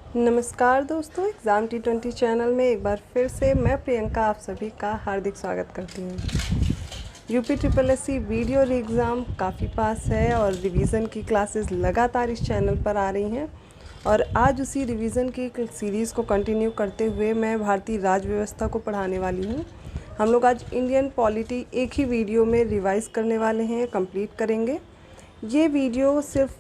नमस्कार दोस्तों, exam T20 channel में एक बार फिर से मैं प्रियंका आप सभी का हार्दिक स्वागत करती हूँ। यूपी SSC वीडियो एग्ज़ाम काफ़ी पास है और रिवीज़न की क्लासेस लगातार इस चैनल पर आ रही हैं और आज उसी रिवीज़न की सीरीज़ को कंटिन्यू करते हुए मैं भारतीय राज्य व्यवस्था को पढ़ाने वाली हूँ। हम लोग आज इंडियन पॉलिटी एक ही वीडियो में रिवाइज़ करने वाले हैं, कंप्लीट करेंगे। ये वीडियो सिर्फ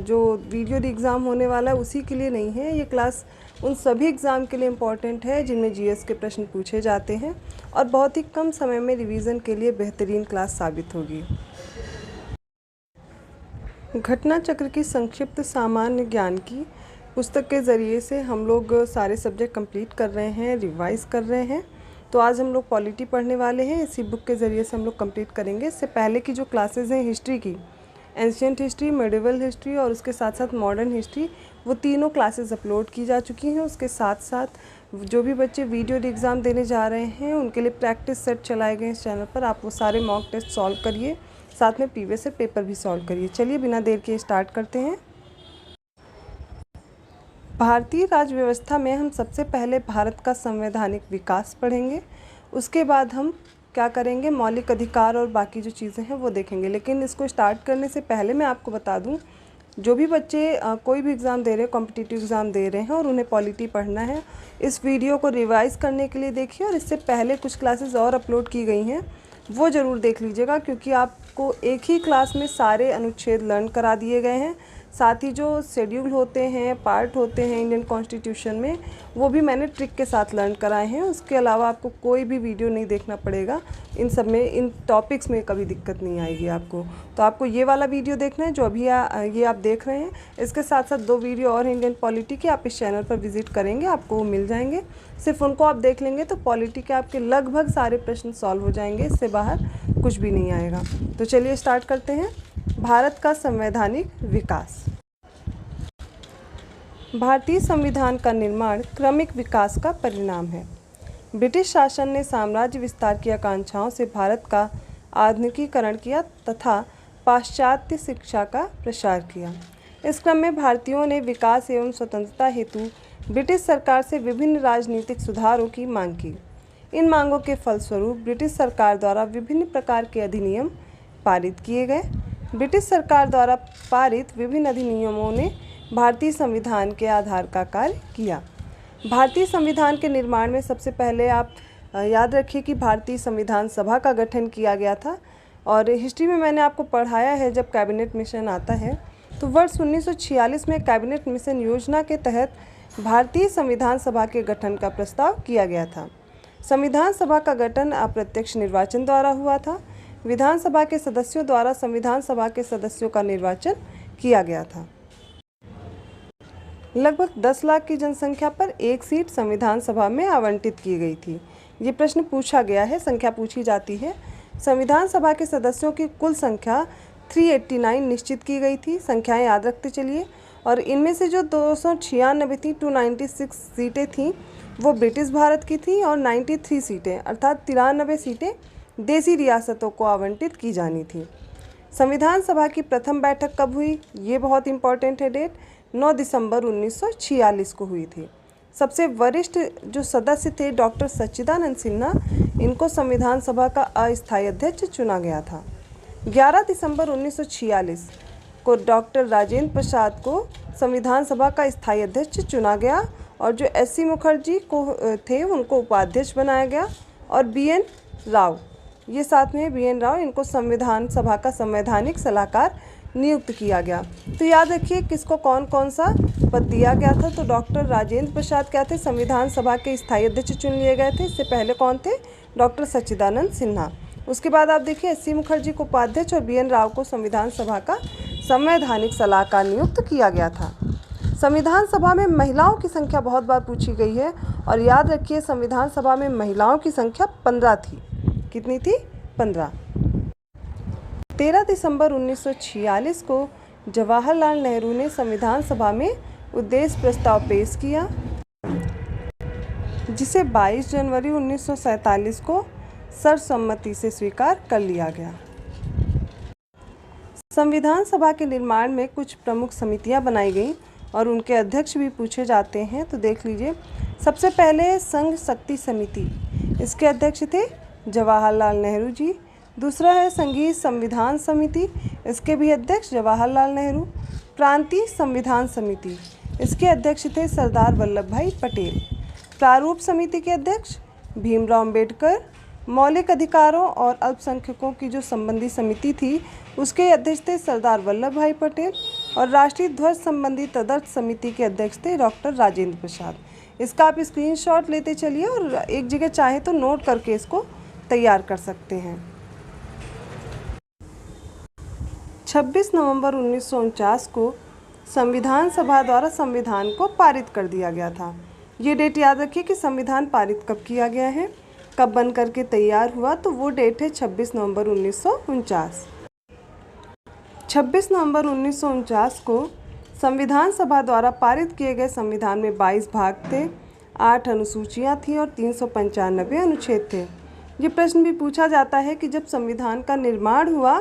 जो वीडियो एग्ज़ाम होने वाला है उसी के लिए नहीं है, ये क्लास उन सभी एग्ज़ाम के लिए इम्पॉर्टेंट है जिनमें जीएस के प्रश्न पूछे जाते हैं और बहुत ही कम समय में रिवीजन के लिए बेहतरीन क्लास साबित होगी। घटना चक्र की संक्षिप्त सामान्य ज्ञान की पुस्तक के ज़रिए से हम लोग सारे सब्जेक्ट कंप्लीट कर रहे हैं, रिवाइज़ कर रहे हैं। तो आज हम लोग पॉलिटी पढ़ने वाले हैं, इसी बुक के ज़रिए से हम लोग कंप्लीट करेंगे। इससे पहले की जो क्लासेज हैं हिस्ट्री की, एंशियंट हिस्ट्री, मेडिवल हिस्ट्री और उसके साथ साथ मॉडर्न हिस्ट्री, वो तीनों क्लासेस अपलोड की जा चुकी हैं। उसके साथ साथ जो भी बच्चे वीडियो एग्ज़ाम देने जा रहे हैं उनके लिए प्रैक्टिस सेट चलाए गए इस चैनल पर। आप वो सारे मॉक टेस्ट सॉल्व करिए, साथ में प्रीवियस पेपर भी सॉल्व करिए। चलिए बिना देर के स्टार्ट करते हैं। भारतीय राज्य व्यवस्था में हम सबसे पहले भारत का संवैधानिक विकास पढ़ेंगे, उसके बाद हम क्या करेंगे, मौलिक अधिकार और बाकी जो चीज़ें हैं वो देखेंगे। लेकिन इसको स्टार्ट करने से पहले मैं आपको बता दूं, जो भी बच्चे कोई भी एग्ज़ाम दे रहे हैं, कॉम्पिटिटिव एग्ज़ाम दे रहे हैं और उन्हें पॉलिटी पढ़ना है, इस वीडियो को रिवाइज़ करने के लिए देखिए। और इससे पहले कुछ क्लासेस और अपलोड की गई हैं, वो ज़रूर देख लीजिएगा, क्योंकि आपको एक ही क्लास में सारे अनुच्छेद लर्न करा दिए गए हैं। साथ ही जो शेड्यूल होते हैं, पार्ट होते हैं इंडियन कॉन्स्टिट्यूशन में, वो भी मैंने ट्रिक के साथ लर्न कराए हैं। उसके अलावा आपको कोई भी वीडियो नहीं देखना पड़ेगा। इन सब में, इन टॉपिक्स में कभी दिक्कत नहीं आएगी आपको। तो आपको ये वाला वीडियो देखना है जो अभी ये आप देख रहे हैं। इसके साथ साथ 2 वीडियो और इंडियन पॉलिटी के आप इस चैनल पर विजिट करेंगे, आपको वो मिल जाएंगे। सिर्फ उनको आप देख लेंगे तो पॉलिटी के आपके लगभग सारे प्रश्न सॉल्व हो जाएंगे, इससे बाहर कुछ भी नहीं आएगा। तो चलिए स्टार्ट करते हैं। भारत का संवैधानिक विकास। भारतीय संविधान का निर्माण क्रमिक विकास का परिणाम है। ब्रिटिश शासन ने साम्राज्य विस्तार की आकांक्षाओं से भारत का आधुनिकीकरण किया तथा पाश्चात्य शिक्षा का प्रसार किया। इस क्रम में भारतीयों ने विकास एवं स्वतंत्रता हेतु ब्रिटिश सरकार से विभिन्न राजनीतिक सुधारों की मांग की। इन मांगों के फलस्वरूप ब्रिटिश सरकार द्वारा विभिन्न प्रकार के अधिनियम पारित किए गए। ब्रिटिश सरकार द्वारा पारित विभिन्न अधिनियमों ने भारतीय संविधान के आधार का कार्य किया। भारतीय संविधान के निर्माण में सबसे पहले आप याद रखिए कि भारतीय संविधान सभा का गठन किया गया था। और हिस्ट्री में मैंने आपको पढ़ाया है, जब कैबिनेट मिशन आता है तो वर्ष 1946 में कैबिनेट मिशन योजना के तहत भारतीय संविधान सभा के गठन का प्रस्ताव किया गया था। संविधान सभा का गठन अप्रत्यक्ष निर्वाचन द्वारा हुआ था। विधानसभा के सदस्यों द्वारा संविधान सभा के सदस्यों का निर्वाचन किया गया था। लगभग 10 लाख की जनसंख्या पर एक सीट संविधान सभा में आवंटित की गई थी। ये प्रश्न पूछा गया है, संख्या पूछी जाती है। संविधान सभा के सदस्यों की कुल संख्या 389 निश्चित की गई थी। संख्याएं याद रखते चलिए। और इनमें से जो 296 थी, 296 सीटें थीं, वो ब्रिटिश भारत की थी और 93 सीटें अर्थात 93 सीटें देसी रियासतों को आवंटित की जानी थी। संविधान सभा की प्रथम बैठक कब हुई, ये बहुत इंपॉर्टेंट है डेट, 9 दिसंबर 1946 को हुई थी। सबसे वरिष्ठ जो सदस्य थे डॉक्टर सच्चिदानंद सिन्हा, इनको संविधान सभा का अस्थायी अध्यक्ष चुना गया था। 11 दिसंबर 1946 को डॉक्टर राजेंद्र प्रसाद को संविधान सभा का स्थायी अध्यक्ष चुना गया और जो एस.सी. मुखर्जी को थे उनको उपाध्यक्ष बनाया गया। और बी.एन. राव, ये साथ में बी.एन. राव, इनको संविधान सभा का संवैधानिक सलाहकार नियुक्त किया गया। तो याद रखिए किसको कौन कौन सा पद दिया गया था। तो डॉक्टर राजेंद्र प्रसाद क्या थे, संविधान सभा के स्थायी अध्यक्ष चुन लिए गए थे। इससे पहले कौन थे, डॉक्टर सच्चिदानंद सिन्हा। उसके बाद आप देखिए एस.सी. मुखर्जी को उपाध्यक्ष और बी.एन. राव को संविधान सभा का संवैधानिक सलाहकार नियुक्त किया गया था। संविधान सभा में महिलाओं की संख्या बहुत बार पूछी गई है और याद रखिए संविधान सभा में महिलाओं की संख्या 15 थी। कितनी थी, 15। 13 दिसंबर 1946 को जवाहरलाल नेहरू ने संविधान सभा में उद्देश्य प्रस्ताव पेश किया, जिसे 22 जनवरी 1947 को सर्वसम्मति से स्वीकार कर लिया गया। संविधान सभा के निर्माण में कुछ प्रमुख समितियां बनाई गईं और उनके अध्यक्ष भी पूछे जाते हैं। तो देख लीजिए, सबसे पहले संघ शक्ति समिति, इसके अध्यक्ष थे जवाहरलाल नेहरू जी। दूसरा है संघीय संविधान समिति, इसके भी अध्यक्ष जवाहरलाल नेहरू। प्रांतीय संविधान समिति, इसके अध्यक्ष थे सरदार वल्लभ भाई पटेल। प्रारूप समिति के अध्यक्ष भीमराव अम्बेडकर। मौलिक अधिकारों और अल्पसंख्यकों की जो संबंधी समिति थी, उसके अध्यक्ष थे सरदार वल्लभ भाई पटेल। और राष्ट्रीय ध्वज संबंधी तदर्थ समिति के अध्यक्ष थे डॉक्टर राजेंद्र प्रसाद। इसका आप स्क्रीनशॉट लेते चलिए और एक जगह चाहे तो नोट करके इसको तैयार कर सकते हैं। 26 नवंबर 1949 को संविधान सभा द्वारा संविधान को पारित कर दिया गया था। ये डेट याद रखिए कि संविधान पारित कब किया गया है, कब बन करके तैयार हुआ, तो वो डेट है 26 नवंबर 1949। 26 नवंबर 1949 को संविधान सभा द्वारा पारित किए गए संविधान में 22 भाग थे, 8 अनुसूचियाँ थीं और 395 अनुच्छेद थे। ये प्रश्न भी पूछा जाता है कि जब संविधान का निर्माण हुआ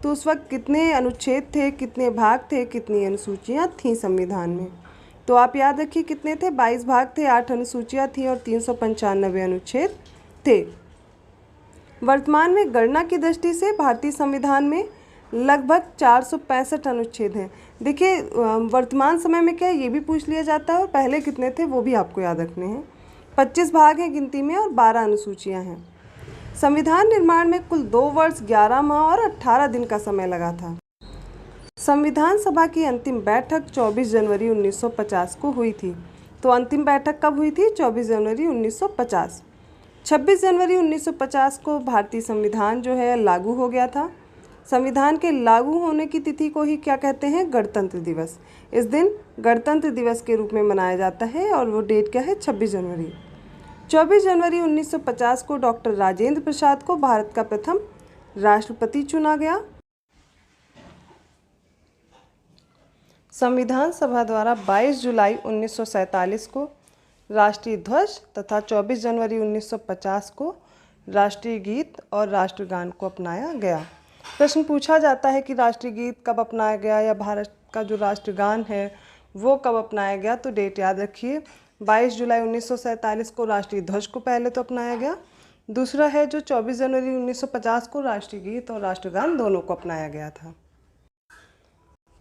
तो उस वक्त कितने अनुच्छेद थे, कितने भाग थे, कितनी अनुसूचियाँ थीं संविधान में। तो आप याद रखिए कितने थे, 22 भाग थे, 8 अनुसूचियाँ थीं और 395 अनुच्छेद थे। वर्तमान में गणना की दृष्टि से भारतीय संविधान में लगभग 465 अनुच्छेद हैं। देखिए वर्तमान समय में क्या ये भी पूछ लिया जाता है और पहले कितने थे वो भी आपको याद रखने हैं। 25 भाग हैं गिनती में और 12 अनुसूचियाँ हैं। संविधान निर्माण में कुल 2 वर्ष 11 माह और 18 दिन का समय लगा था। संविधान सभा की अंतिम बैठक 24 जनवरी 1950 को हुई थी। तो अंतिम बैठक कब हुई थी? 24 जनवरी 1950। 26 जनवरी 1950 को भारतीय संविधान जो है लागू हो गया था। संविधान के लागू होने की तिथि को ही क्या कहते हैं? गणतंत्र दिवस। इस दिन गणतंत्र दिवस के रूप में मनाया जाता है और वो डेट क्या है? 26 जनवरी। 24 जनवरी 1950 को डॉक्टर राजेंद्र प्रसाद को भारत का प्रथम राष्ट्रपति चुना गया। संविधान सभा द्वारा 22 जुलाई 1947 को राष्ट्रीय ध्वज तथा 24 जनवरी 1950 को राष्ट्रीय गीत और राष्ट्रगान को अपनाया गया। प्रश्न पूछा जाता है कि राष्ट्रीय गीत कब अपनाया गया या भारत का जो राष्ट्रगान है वो कब अपनाया गया। तो डेट याद रखिए, 22 जुलाई 1947 को राष्ट्रीय ध्वज को पहले तो अपनाया गया। दूसरा है जो 24 जनवरी 1950 को राष्ट्रीय गीत और राष्ट्रगान दोनों को अपनाया गया था।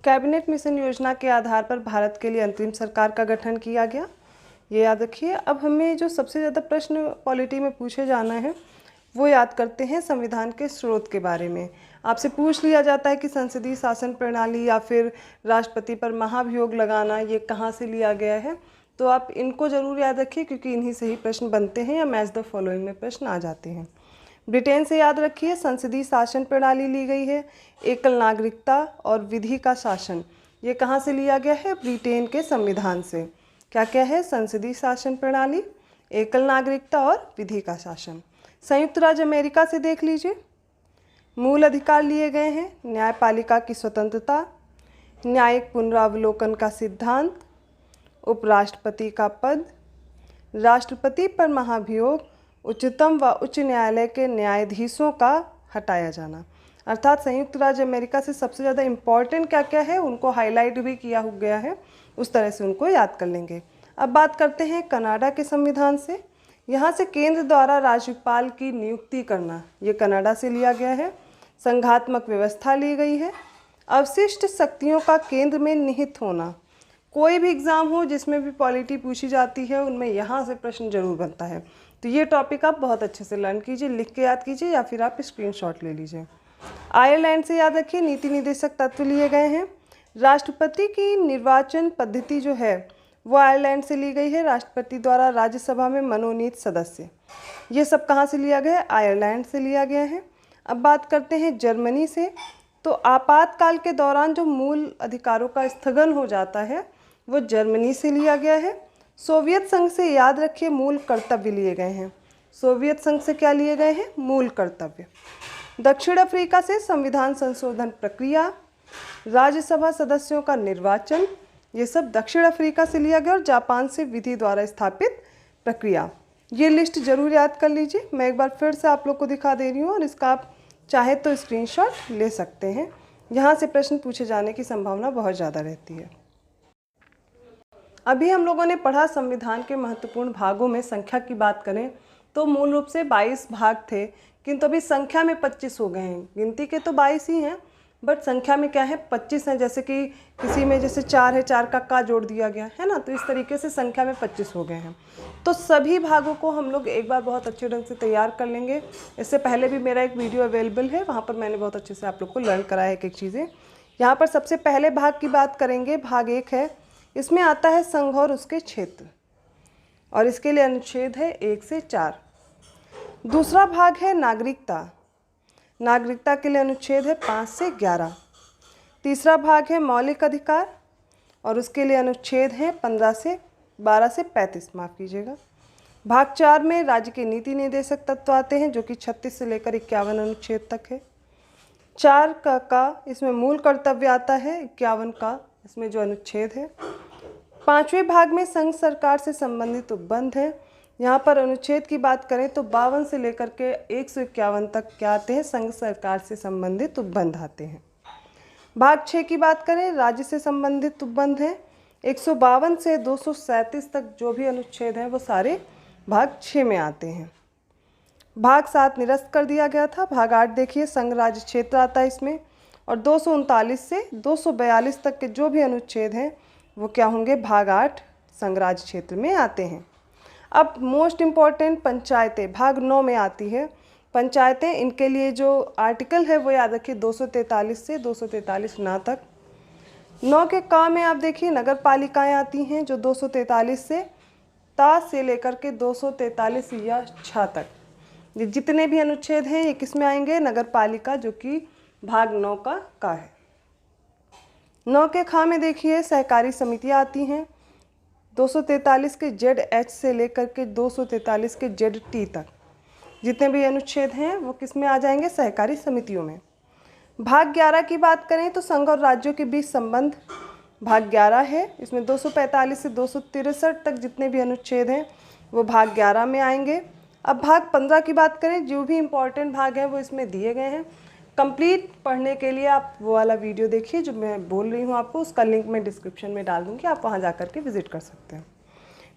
कैबिनेट मिशन योजना के आधार पर भारत के लिए अंतरिम सरकार का गठन किया गया, ये याद रखिए। अब हमें जो सबसे ज़्यादा प्रश्न पॉलिटी में पूछे जाना है वो याद करते हैं संविधान के स्रोत के बारे में। आपसे पूछ लिया जाता है कि संसदीय शासन प्रणाली या फिर राष्ट्रपति पर महाभियोग लगाना ये कहाँ से लिया गया है। तो आप इनको ज़रूर याद रखिए क्योंकि इन्हीं से ही प्रश्न बनते हैं या मैच द फॉलोइंग में प्रश्न आ जाते हैं। ब्रिटेन से याद रखिए संसदीय शासन प्रणाली ली गई है। एकल नागरिकता और विधि का शासन, ये कहाँ से लिया गया है? ब्रिटेन के संविधान से। क्या क्या है? संसदीय शासन प्रणाली, एकल नागरिकता और विधि का शासन। संयुक्त राज्य अमेरिका से देख लीजिए, मूल अधिकार लिए गए हैं, न्यायपालिका की स्वतंत्रता, न्यायिक पुनरावलोकन का सिद्धांत, उपराष्ट्रपति का पद, राष्ट्रपति पर महाभियोग, उच्चतम व उच्च न्यायालय के न्यायाधीशों का हटाया जाना। अर्थात संयुक्त राज्य अमेरिका से सबसे ज़्यादा इम्पॉर्टेंट क्या क्या है उनको हाईलाइट भी किया गया है, उस तरह से उनको याद कर लेंगे। अब बात करते हैं कनाडा के संविधान से। यहाँ से केंद्र द्वारा राज्यपाल की नियुक्ति करना, ये कनाडा से लिया गया है। संघात्मक व्यवस्था ली गई है। अवशिष्ट शक्तियों का केंद्र में निहित होना, कोई भी एग्ज़ाम हो जिसमें भी पॉलिटी पूछी जाती है उनमें यहाँ से प्रश्न जरूर बनता है। तो ये टॉपिक आप बहुत अच्छे से लर्न कीजिए, लिख के याद कीजिए या फिर आप स्क्रीनशॉट ले लीजिए। आयरलैंड से याद रखिए नीति निर्देशक तत्व लिए गए हैं। राष्ट्रपति की निर्वाचन पद्धति जो है वो आयरलैंड से ली गई है। राष्ट्रपति द्वारा राज्यसभा में मनोनीत सदस्य, ये सब कहाँ से लिया गया है? आयरलैंड से लिया गया है। अब बात करते हैं जर्मनी से। तो आपातकाल के दौरान जो मूल अधिकारों का स्थगन हो जाता है वो जर्मनी से लिया गया है। सोवियत संघ से याद रखिए मूल कर्तव्य लिए गए हैं। सोवियत संघ से क्या लिए गए हैं? मूल कर्तव्य। दक्षिण अफ्रीका से संविधान संशोधन प्रक्रिया, राज्यसभा सदस्यों का निर्वाचन, ये सब दक्षिण अफ्रीका से लिया गया। और जापान से विधि द्वारा स्थापित प्रक्रिया। ये लिस्ट जरूर याद कर लीजिए। मैं एक बार फिर से आप लोग को दिखा दे रही हूँ और इसका आप चाहे तो स्क्रीनशॉट ले सकते हैं। यहाँ से प्रश्न पूछे जाने की संभावना बहुत ज़्यादा रहती है। अभी हम लोगों ने पढ़ा संविधान के महत्वपूर्ण भागों में संख्या की बात करें तो मूल रूप से 22 भाग थे, किंतु अभी संख्या में 25 हो गए हैं। गिनती के तो 22 ही हैं, बट संख्या में क्या है 25 हैं। जैसे कि किसी में जैसे 4 है, 4 का जोड़ दिया गया है ना, तो इस तरीके से संख्या में 25 हो गए हैं। तो सभी भागों को हम लोग एक बार बहुत अच्छे ढंग से तैयार कर लेंगे। इससे पहले भी मेरा एक वीडियो अवेलेबल है, वहाँ पर मैंने बहुत अच्छे से आप लोग को लर्न कराया एक एक चीज़ें। यहाँ पर सबसे पहले भाग की बात करेंगे, भाग 1 है। इसमें आता है संघ और उसके क्षेत्र, और इसके लिए अनुच्छेद है 1 से 4। दूसरा भाग है नागरिकता। नागरिकता के लिए अनुच्छेद है 5 से 11। तीसरा भाग है मौलिक अधिकार, और उसके लिए अनुच्छेद हैं 12 से 35, माफ़ कीजिएगा। भाग 4 में राज्य के नीति निर्देशक तत्व आते हैं, जो कि 36 से लेकर 51 अनुच्छेद तक है। 4 का इसमें मूल कर्तव्य आता है, 51 का इसमें जो अनुच्छेद है। 5वें भाग में संघ सरकार से संबंधित उपबंध है। यहाँ पर अनुच्छेद की बात करें तो 52 से लेकर के 151 तक क्या आते हैं, संघ सरकार से संबंधित उपबंध आते हैं। भाग 6 की बात करें, राज्य से संबंधित उपबंध है। 152 से 237 तक जो भी अनुच्छेद हैं वो सारे भाग 6 में आते हैं। भाग 7 निरस्त कर दिया गया था। भाग 8 देखिए, संघ राज्य क्षेत्र आता है इसमें, और 239 से 242 तक के जो भी अनुच्छेद हैं वो क्या होंगे, भाग 8 संघ राज्य क्षेत्र में आते हैं। अब मोस्ट इम्पॉर्टेंट पंचायतें भाग 9 में आती है। पंचायतें, इनके लिए जो आर्टिकल है वो याद रखिए 243 से 243 ना तक। 9 के का में आप देखिए नगर पालिकाएँ आती हैं, जो 243 से ता से लेकर के 243 या 6 तक। ये जितने भी अनुच्छेद हैं ये किस में आएंगे, नगर पालिका, जो कि भाग 9 का है। 9 के खा में देखिए सहकारी समितियाँ आती हैं, 243 के ZH से लेकर के 243 के ZT तक जितने भी अनुच्छेद हैं वो किस में आ जाएंगे, सहकारी समितियों में। भाग 11 की बात करें तो संघ और राज्यों के बीच संबंध भाग 11 है। इसमें 245 से 263 तक जितने भी अनुच्छेद हैं वो भाग 11 में आएंगे। अब भाग 15 की बात करें, जो भी इम्पोर्टेंट भाग हैं वो इसमें दिए गए हैं। कंप्लीट पढ़ने के लिए आप वो वाला वीडियो देखिए जो मैं बोल रही हूँ आपको, उसका लिंक मैं डिस्क्रिप्शन में डाल दूँगी, आप वहाँ जा कर के विजिट कर सकते हैं।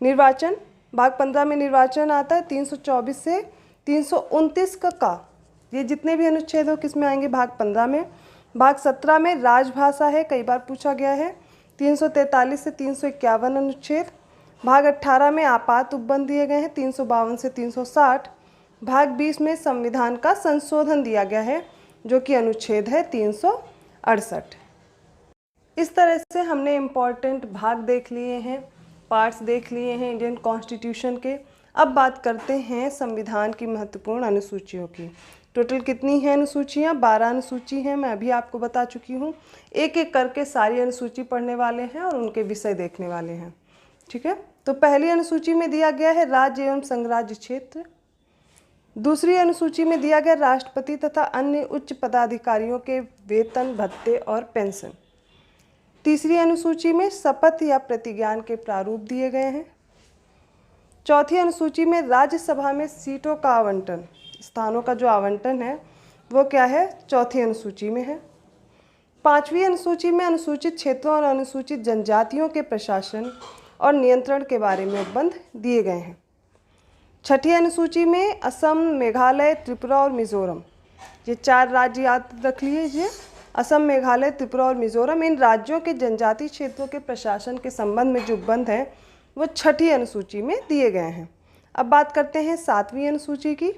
निर्वाचन भाग 15 में निर्वाचन आता है 324 से 329 का ये जितने भी अनुच्छेद हो किस में आएंगे, भाग 15 में। भाग 17 में राजभाषा है, कई बार पूछा गया है, 343 से 351 अनुच्छेद। भाग 18 में आपात उपबंध दिए गए हैं, 352 से 360। भाग 20 में संविधान का संशोधन दिया गया है, जो कि अनुच्छेद है 368। इस तरह से हमने इम्पॉर्टेंट भाग देख लिए हैं, पार्ट्स देख लिए हैं इंडियन कॉन्स्टिट्यूशन के। अब बात करते हैं संविधान की महत्वपूर्ण अनुसूचियों की। टोटल कितनी हैं अनुसूचियाँ, 12 अनुसूची हैं, मैं अभी आपको बता चुकी हूँ। एक एक करके सारी अनुसूची पढ़ने वाले हैं और उनके विषय देखने वाले हैं, ठीक है। तो पहली अनुसूची में दिया गया है राज्य एवं संघराज्य क्षेत्र। दूसरी अनुसूची में दिया गया राष्ट्रपति तथा अन्य उच्च पदाधिकारियों के वेतन, भत्ते और पेंशन। तीसरी अनुसूची में शपथ या प्रतिज्ञान के प्रारूप दिए गए हैं। चौथी अनुसूची में राज्यसभा में सीटों का आवंटन, स्थानों का जो आवंटन है वो क्या है, चौथी अनुसूची में है। पांचवी अनुसूची में अनुसूचित क्षेत्रों और अनुसूचित जनजातियों के प्रशासन और नियंत्रण के बारे में उपबंध दिए गए हैं। छठी अनुसूची में असम, मेघालय, त्रिपुरा और मिजोरम, ये 4 राज्य याद रख लीजिए, असम, मेघालय, त्रिपुरा और मिजोरम। इन राज्यों के जनजातीय क्षेत्रों के प्रशासन के संबंध में जो उपबंध है वो छठी अनुसूची में दिए गए हैं। अब बात करते हैं 7वीं अनुसूची की।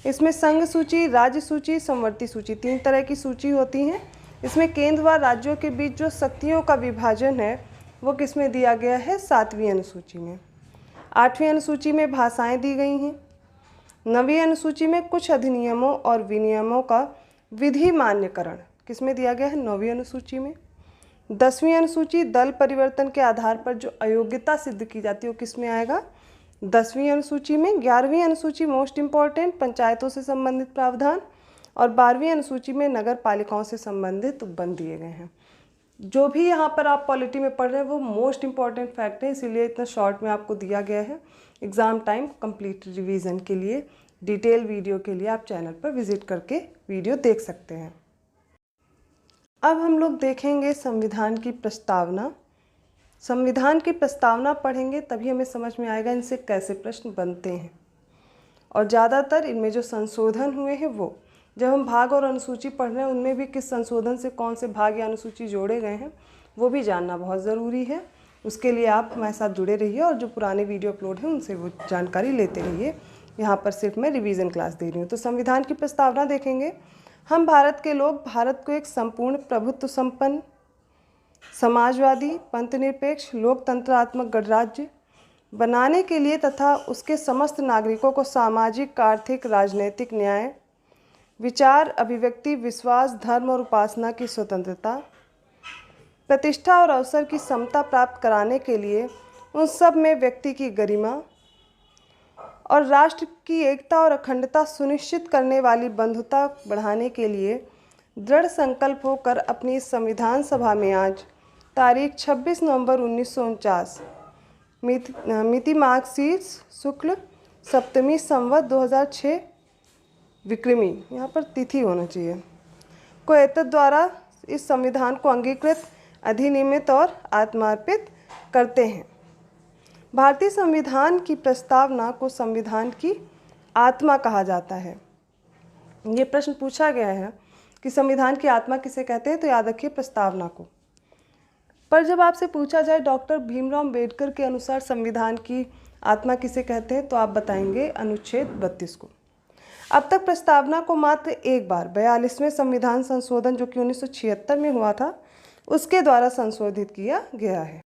इसमें संघ सूची, राज्य सूची, समवर्ती सूची, 3 तरह की सूची होती हैं। इसमें केंद्र व राज्यों के बीच जो शक्तियों का विभाजन है वो किस में दिया गया है, 7वीं अनुसूची में। 8वीं अनुसूची में भाषाएं दी गई हैं। 9वीं अनुसूची में कुछ अधिनियमों और विनियमों का विधि मान्यकरण किस में दिया गया है, 9वीं अनुसूची में। 10वीं अनुसूची दल परिवर्तन के आधार पर जो अयोग्यता सिद्ध की जाती है वो किस में आएगा, 10वीं अनुसूची में। 11वीं अनुसूची मोस्ट इम्पॉर्टेंट पंचायतों से संबंधित प्रावधान, और 12वीं अनुसूची में नगर पालिकाओं से संबंधित उपबंध दिए गए हैं। जो भी यहाँ पर आप पॉलिटी में पढ़ रहे हैं वो मोस्ट इम्पॉर्टेंट फैक्ट है, इसीलिए इतना शॉर्ट में आपको दिया गया है। एग्ज़ाम टाइम कंप्लीट रिवीजन के लिए, डिटेल वीडियो के लिए आप चैनल पर विजिट करके वीडियो देख सकते हैं। अब हम लोग देखेंगे संविधान की प्रस्तावना। संविधान की प्रस्तावना पढ़ेंगे तभी हमें समझ में आएगा इनसे कैसे प्रश्न बनते हैं। और ज़्यादातर इनमें जो संशोधन हुए हैं वो, जब हम भाग और अनुसूची पढ़ रहे हैं उनमें भी किस संशोधन से कौन से भाग या अनुसूची जोड़े गए हैं वो भी जानना बहुत ज़रूरी है। उसके लिए आप हमारे साथ जुड़े रहिए और जो पुराने वीडियो अपलोड हैं उनसे वो जानकारी लेते रहिए। यहाँ पर सिर्फ मैं रिवीजन क्लास दे रही हूँ। तो संविधान की प्रस्तावना देखेंगे। हम भारत के लोग भारत को एक संपूर्ण प्रभुत्व संपन्न, समाजवादी, पंथनिरपेक्ष, लोकतंत्रात्मक गणराज्य बनाने के लिए तथा उसके समस्त नागरिकों को सामाजिक, आर्थिक, राजनैतिक न्याय, विचार, अभिव्यक्ति, विश्वास, धर्म और उपासना की स्वतंत्रता, प्रतिष्ठा और अवसर की समता प्राप्त कराने के लिए उन सब में व्यक्ति की गरिमा और राष्ट्र की एकता और अखंडता सुनिश्चित करने वाली बंधुता बढ़ाने के लिए दृढ़ संकल्प होकर अपनी संविधान सभा में आज तारीख 26 नवंबर 1949 मिति मार्गशीर्ष शुक्ल सप्तमी संवत 2006 विक्रमी, यहाँ पर तिथि होना चाहिए, को एतद द्वारा इस संविधान को अंगीकृत, अधिनियमित और आत्मार्पित करते हैं। भारतीय संविधान की प्रस्तावना को संविधान की आत्मा कहा जाता है। ये प्रश्न पूछा गया है कि संविधान की आत्मा किसे कहते हैं, तो याद रखिए प्रस्तावना को। पर जब आपसे पूछा जाए डॉक्टर भीमराव अम्बेडकर के अनुसार संविधान की आत्मा किसे कहते हैं, तो आप बताएंगे अनुच्छेद 32 को। अब तक प्रस्तावना को मात्र एक बार 42वें संविधान संशोधन जो कि 1976 में हुआ था उसके द्वारा संशोधित किया गया है।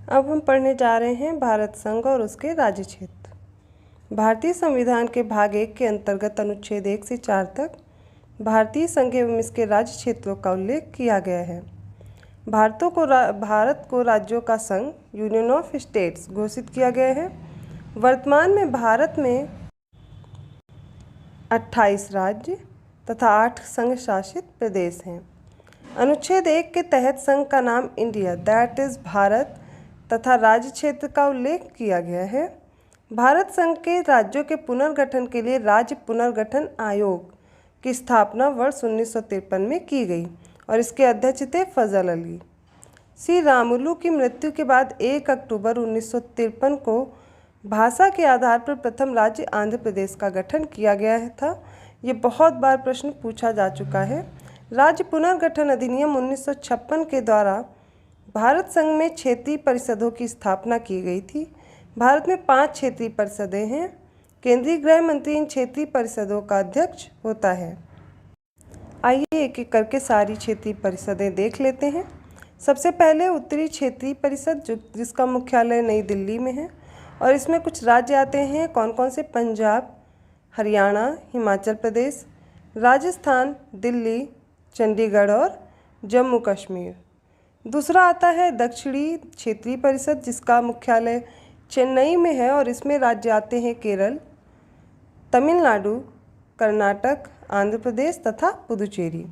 अब हम पढ़ने जा रहे हैं भारत संघ और उसके राज्य क्षेत्र। भारतीय संविधान के भाग 1 के अंतर्गत अनुच्छेद 1 से 4 तक भारतीय संघ एवं इसके राज्य क्षेत्रों का उल्लेख किया गया है। भारत को राज्यों का संघ, यूनियन ऑफ स्टेट्स, घोषित किया गया है। वर्तमान में भारत में 28 राज्य तथा 8 संघ शासित प्रदेश हैं। अनुच्छेद 1 के तहत संघ का नाम इंडिया, दैट इज़ भारत, तथा राज्य क्षेत्र का उल्लेख किया गया है। भारत संघ के राज्यों के पुनर्गठन के लिए राज्य पुनर्गठन आयोग की स्थापना वर्ष 1953 में की गई और इसके अध्यक्ष थे फजल अली। श्री रामुलु की मृत्यु के बाद 1 अक्टूबर 1953 को भाषा के आधार पर प्रथम राज्य आंध्र प्रदेश का गठन किया गया था। ये बहुत बार प्रश्न पूछा जा चुका है। राज्य पुनर्गठन अधिनियम 1956 के द्वारा भारत संघ में क्षेत्रीय परिषदों की स्थापना की गई थी। भारत में 5 क्षेत्रीय परिषदें हैं। केंद्रीय गृह मंत्री इन क्षेत्रीय परिषदों का अध्यक्ष होता है। आइए एक एक करके सारी क्षेत्रीय परिषदें देख लेते हैं। सबसे पहले उत्तरी क्षेत्रीय परिषद जिसका मुख्यालय नई दिल्ली में है और इसमें कुछ राज्य आते हैं। कौन कौन से? पंजाब, हरियाणा, हिमाचल प्रदेश, राजस्थान, दिल्ली, चंडीगढ़ और जम्मू कश्मीर। दूसरा आता है दक्षिणी क्षेत्रीय परिषद जिसका मुख्यालय चेन्नई में है और इसमें राज्य आते हैं केरल, तमिलनाडु, कर्नाटक, आंध्र प्रदेश तथा पुदुचेरी।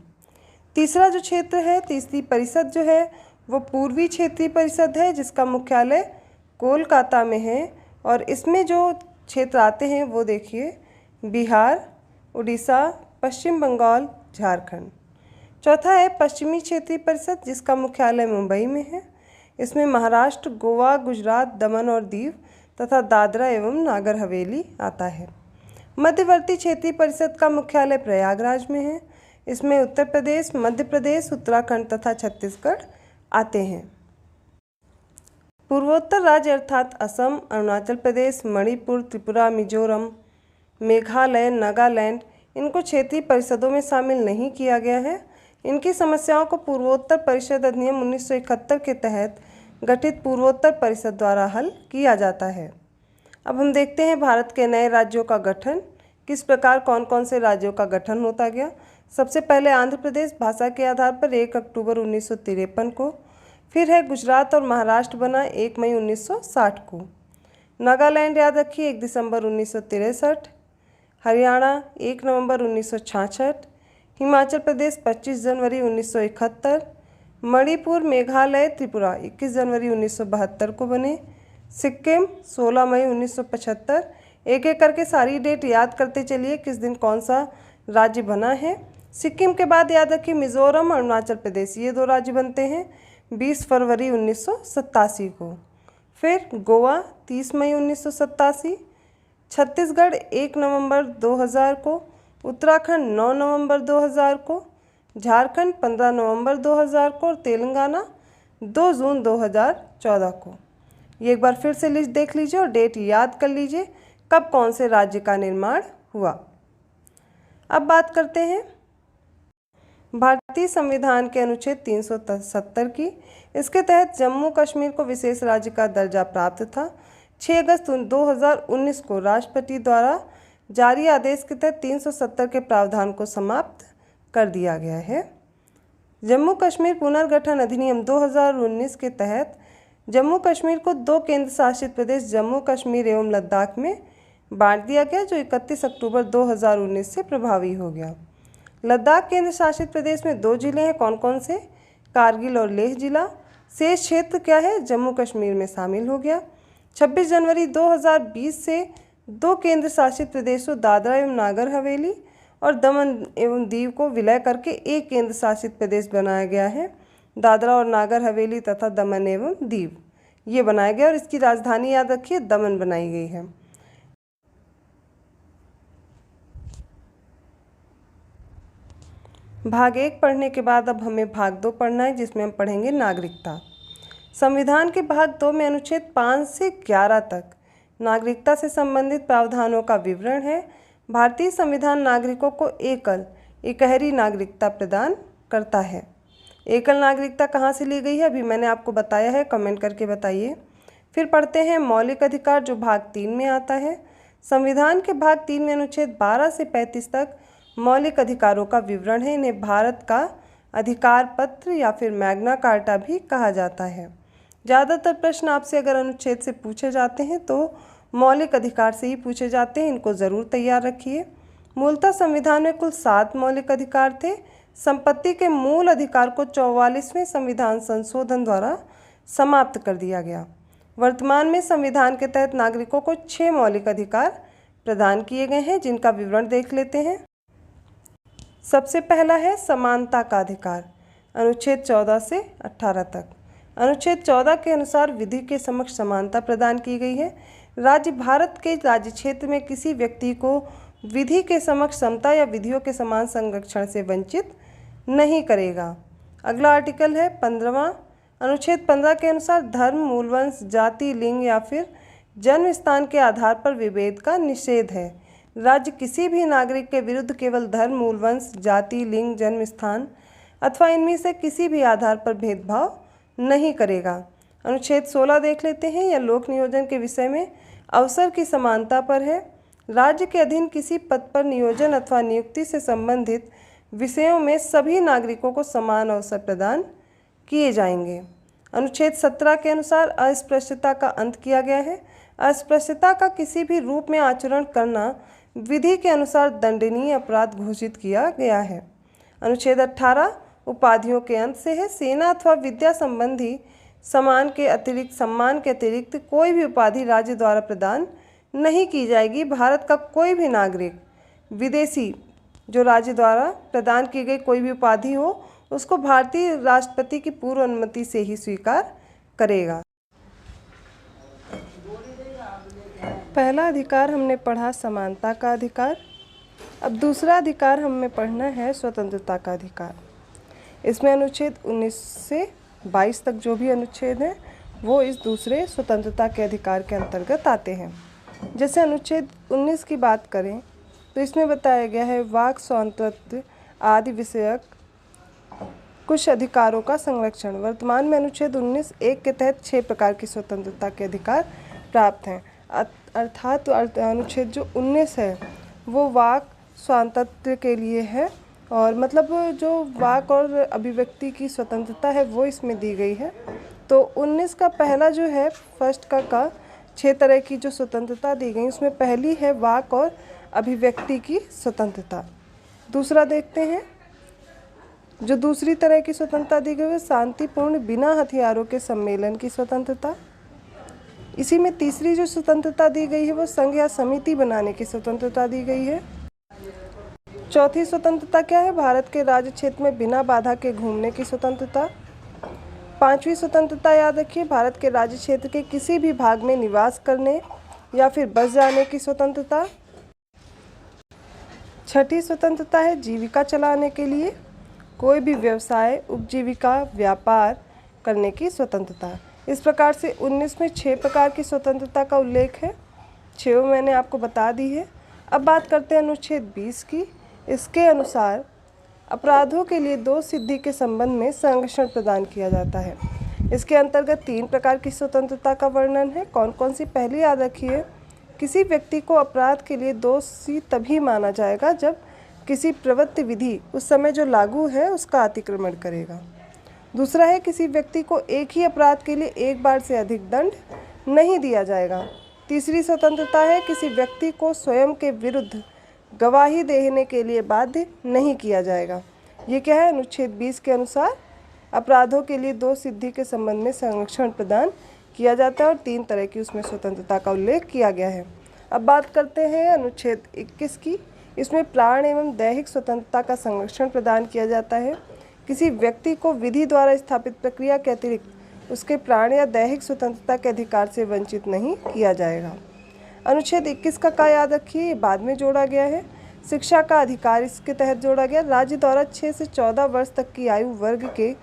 तीसरा जो क्षेत्र है, तीसरी परिषद जो है वो पूर्वी क्षेत्रीय परिषद है जिसका मुख्यालय कोलकाता में है और इसमें जो क्षेत्र आते हैं वो देखिए बिहार, उड़ीसा, पश्चिम बंगाल, झारखंड। चौथा है पश्चिमी क्षेत्रीय परिषद जिसका मुख्यालय मुंबई में है। इसमें महाराष्ट्र, गोवा, गुजरात, दमन और दीव तथा दादरा एवं नागर हवेली आता है। मध्यवर्ती क्षेत्रीय परिषद का मुख्यालय प्रयागराज में है। इसमें उत्तर प्रदेश, मध्य प्रदेश, उत्तराखंड तथा छत्तीसगढ़ आते हैं। पूर्वोत्तर राज्य अर्थात असम, अरुणाचल प्रदेश, मणिपुर, त्रिपुरा, मिजोरम, मेघालय, नागालैंड इनको क्षेत्रीय परिषदों में शामिल नहीं किया गया है। इनकी समस्याओं को पूर्वोत्तर परिषद अधिनियम 1971 के तहत गठित पूर्वोत्तर परिषद द्वारा हल किया जाता है। अब हम देखते हैं भारत के नए राज्यों का गठन किस प्रकार, कौन कौन से राज्यों का गठन होता गया। सबसे पहले आंध्र प्रदेश भाषा के आधार पर 1 अक्टूबर 1953 को, फिर है गुजरात और महाराष्ट्र बना 1 मई 1960 को। नागालैंड याद रखिए 1 दिसंबर 1963, हरियाणा 1 नवंबर 1966, हिमाचल प्रदेश 25 जनवरी 1971, मणिपुर, मेघालय, त्रिपुरा 21 जनवरी 1972 को बने, सिक्किम 16 मई 1975। एक एक करके सारी डेट याद करते चलिए किस दिन कौन सा राज्य बना है। सिक्किम के बाद याद रखिए मिजोरम और अरुणाचल प्रदेश, ये 2 राज्य बनते हैं 20 फरवरी 1987 को। फिर गोवा 30 मई 1987, छत्तीसगढ़ 1 नवंबर 2000 को, उत्तराखंड 9 नवंबर 2000 को, झारखंड 15 नवंबर 2000 को और तेलंगाना 2 जून 2014 को। ये एक बार फिर से लिस्ट देख लीजिए और डेट याद कर लीजिए कब कौन से राज्य का निर्माण हुआ। अब बात करते हैं भारतीय संविधान के अनुच्छेद 370 की। इसके तहत जम्मू कश्मीर को विशेष राज्य का दर्जा प्राप्त था। 6 अगस्त 2019 को राष्ट्रपति द्वारा जारी आदेश के तहत 370 के प्रावधान को समाप्त कर दिया गया है। जम्मू कश्मीर पुनर्गठन अधिनियम 2019 के तहत जम्मू कश्मीर को 2 केंद्र शासित प्रदेश जम्मू कश्मीर एवं लद्दाख में बांट दिया गया, जो 31 अक्टूबर 2019 से प्रभावी हो गया। लद्दाख केंद्र शासित प्रदेश में 2 जिले हैं, कौन कौन से? कारगिल और लेह जिला। शेष क्षेत्र क्या है? जम्मू कश्मीर में शामिल हो गया। 26 जनवरी 2020 से 2 केंद्र शासित प्रदेशों दादरा एवं नागर हवेली और दमन एवं दीव को विलय करके 1 केंद्र शासित प्रदेश बनाया गया है। दादरा और नागर हवेली तथा दमन एवं दीव ये बनाया गया और इसकी राजधानी याद रखिए दमन बनाई गई है। भाग 1 पढ़ने के बाद अब हमें भाग 2 पढ़ना है, जिसमें हम पढ़ेंगे नागरिकता। संविधान के भाग 2 में अनुच्छेद 5 से 11 तक नागरिकता से संबंधित प्रावधानों का विवरण है। भारतीय संविधान नागरिकों को एकहरी नागरिकता प्रदान करता है। एकल नागरिकता कहाँ से ली गई है अभी मैंने आपको बताया है, कमेंट करके बताइए। फिर पढ़ते हैं मौलिक अधिकार, जो भाग 3 में आता है। संविधान के भाग 3 में अनुच्छेद 12 से 35 तक मौलिक अधिकारों का विवरण है। इन्हें भारत का अधिकार पत्र या फिर मैग्ना कार्टा भी कहा जाता है। ज़्यादातर प्रश्न आपसे अगर अनुच्छेद से पूछे जाते हैं तो मौलिक अधिकार से ही पूछे जाते हैं, इनको ज़रूर तैयार रखिए। मूलतः संविधान में कुल 7 मौलिक अधिकार थे। संपत्ति के मूल अधिकार को 44वें संविधान संशोधन द्वारा समाप्त कर दिया गया। वर्तमान में संविधान के तहत नागरिकों को 6 मौलिक अधिकार प्रदान किए गए हैं, जिनका विवरण देख लेते हैं। सबसे पहला है समानता का अधिकार, अनुच्छेद 14 से 18 तक। अनुच्छेद 14 के अनुसार विधि के समक्ष समानता प्रदान की गई है। राज्य भारत के राज्य क्षेत्र में किसी व्यक्ति को विधि के समक्ष समता या विधियों के समान संरक्षण से वंचित नहीं करेगा। अगला आर्टिकल है 15वां। अनुच्छेद 15 के अनुसार धर्म, मूलवंश, जाति, लिंग या फिर जन्म स्थान के आधार पर विभेद का निषेध है। राज्य किसी भी नागरिक के विरुद्ध केवल धर्म, मूलवंश, जाति, लिंग, जन्म स्थान अथवा इनमें से किसी भी आधार पर भेदभाव नहीं करेगा। अनुच्छेद 16 देख लेते हैं, यह लोक नियोजन के विषय में अवसर की समानता पर है। राज्य के अधीन किसी पद पर नियोजन अथवा नियुक्ति से संबंधित विषयों में सभी नागरिकों को समान अवसर प्रदान किए जाएंगे। अनुच्छेद 17 के अनुसार अस्पृश्यता का अंत किया गया है। अस्पृश्यता का किसी भी रूप में आचरण करना विधि के अनुसार दंडनीय अपराध घोषित किया गया है। अनुच्छेद 18 उपाधियों के अंत से है। सेना अथवा विद्या संबंधी सम्मान के अतिरिक्त कोई भी उपाधि राज्य द्वारा प्रदान नहीं की जाएगी। भारत का कोई भी नागरिक विदेशी जो राज्य द्वारा प्रदान की गई कोई भी उपाधि हो उसको भारतीय राष्ट्रपति की पूर्व अनुमति से ही स्वीकार करेगा। पहला अधिकार हमने पढ़ा समानता का अधिकार। अब दूसरा अधिकार हमें पढ़ना है स्वतंत्रता का अधिकार। इसमें अनुच्छेद 19 से 22 तक जो भी अनुच्छेद हैं वो इस दूसरे स्वतंत्रता के अधिकार के अंतर्गत आते हैं। जैसे अनुच्छेद 19 की बात करें तो इसमें बताया गया है वाक स्वातंत्र्य आदि विषयक कुछ अधिकारों का संरक्षण। वर्तमान में अनुच्छेद 19(1) के तहत 6 प्रकार की स्वतंत्रता के अधिकार प्राप्त हैं। अर्थात अनुच्छेद जो 19 है वो वाक स्वातंत्र्य के लिए है और मतलब जो वाक और अभिव्यक्ति की स्वतंत्रता है वो इसमें दी गई है। तो 19 का पहला जो है फर्स्ट का 6 तरह की जो स्वतंत्रता दी गई उसमें पहली है वाक और अभिव्यक्ति की स्वतंत्रता। दूसरा देखते हैं जो दूसरी तरह की स्वतंत्रता दी गई है शांतिपूर्ण बिना हथियारों के सम्मेलन की स्वतंत्रता। इसी में तीसरी जो स्वतंत्रता दी गई है वो संघ या समिति बनाने की स्वतंत्रता दी गई है। चौथी स्वतंत्रता क्या है? भारत के राज्य क्षेत्र में बिना बाधा के घूमने की स्वतंत्रता। पांचवी स्वतंत्रता याद रखिए, भारत के राज्य क्षेत्र के किसी भी भाग में निवास करने या फिर बस जाने की स्वतंत्रता। छठी स्वतंत्रता है जीविका चलाने के लिए कोई भी व्यवसाय, उपजीविका, व्यापार करने की स्वतंत्रता। इस प्रकार से 19 में 6 प्रकार की स्वतंत्रता का उल्लेख है। 6 मैंने आपको बता दी है। अब बात करते हैं अनुच्छेद 20 की। इसके अनुसार अपराधों के लिए दोष सिद्धि के संबंध में संरक्षण प्रदान किया जाता है। इसके अंतर्गत 3 प्रकार की स्वतंत्रता का वर्णन है। कौन कौन सी? पहली याद रखिए, किसी व्यक्ति को अपराध के लिए दोषी तभी माना जाएगा जब किसी प्रवृत्ति विधि उस समय जो लागू है उसका अतिक्रमण करेगा। दूसरा है, किसी व्यक्ति को एक ही अपराध के लिए एक बार से अधिक दंड नहीं दिया जाएगा। तीसरी स्वतंत्रता है, किसी व्यक्ति को स्वयं के विरुद्ध गवाही देने के लिए बाध्य नहीं किया जाएगा। ये क्या है? अनुच्छेद 20 के अनुसार अपराधों के लिए दोष सिद्धि के संबंध में संरक्षण प्रदान किया जाता है और 3 तरह की उसमें स्वतंत्रता का उल्लेख किया गया है। अब बात करते हैं अनुच्छेद 21 की। इसमें प्राण एवं दैहिक स्वतंत्रता का संरक्षण प्रदान किया जाता है। किसी व्यक्ति को विधि द्वारा स्थापित प्रक्रिया के अतिरिक्त उसके प्राण या दैहिक स्वतंत्रता के अधिकार से वंचित नहीं किया जाएगा। अनुच्छेद 21 का याद रखिए, ये बाद में जोड़ा गया है। शिक्षा का अधिकार इसके तहत जोड़ा गया। राज्य द्वारा 6 से 14 वर्ष तक की आयु वर्ग के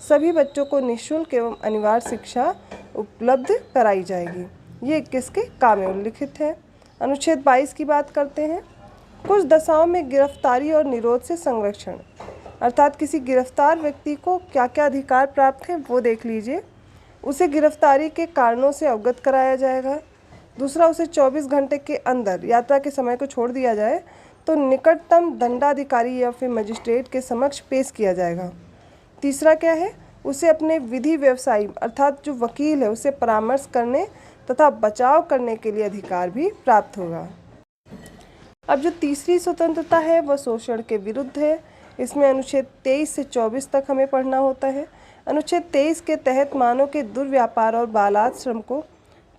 सभी बच्चों को निःशुल्क एवं अनिवार्य शिक्षा उपलब्ध कराई जाएगी। ये 21 के का में उल्लिखित है। अनुच्छेद 22 की बात करते हैं। कुछ दशाओं में गिरफ्तारी और निरोध से संरक्षण, अर्थात किसी गिरफ्तार व्यक्ति को क्या क्या अधिकार प्राप्त हैं वो देख लीजिए। उसे गिरफ्तारी के कारणों से अवगत कराया जाएगा। दूसरा, उसे 24 घंटे के अंदर यात्रा के समय को छोड़ दिया जाए तो निकटतम दंडाधिकारी या फिर मजिस्ट्रेट के समक्ष पेश किया जाएगा। तीसरा क्या है? उसे अपने विधि व्यवसायी अर्थात जो वकील है उसे परामर्श करने तथा बचाव करने के लिए अधिकार भी प्राप्त होगा। अब जो तीसरी स्वतंत्रता है वह शोषण के विरुद्ध है। इसमें अनुच्छेद 23 से 24 तक हमें पढ़ना होता है। अनुच्छेद 23 के तहत मानव के दुर्व्यापार और बालात श्रम को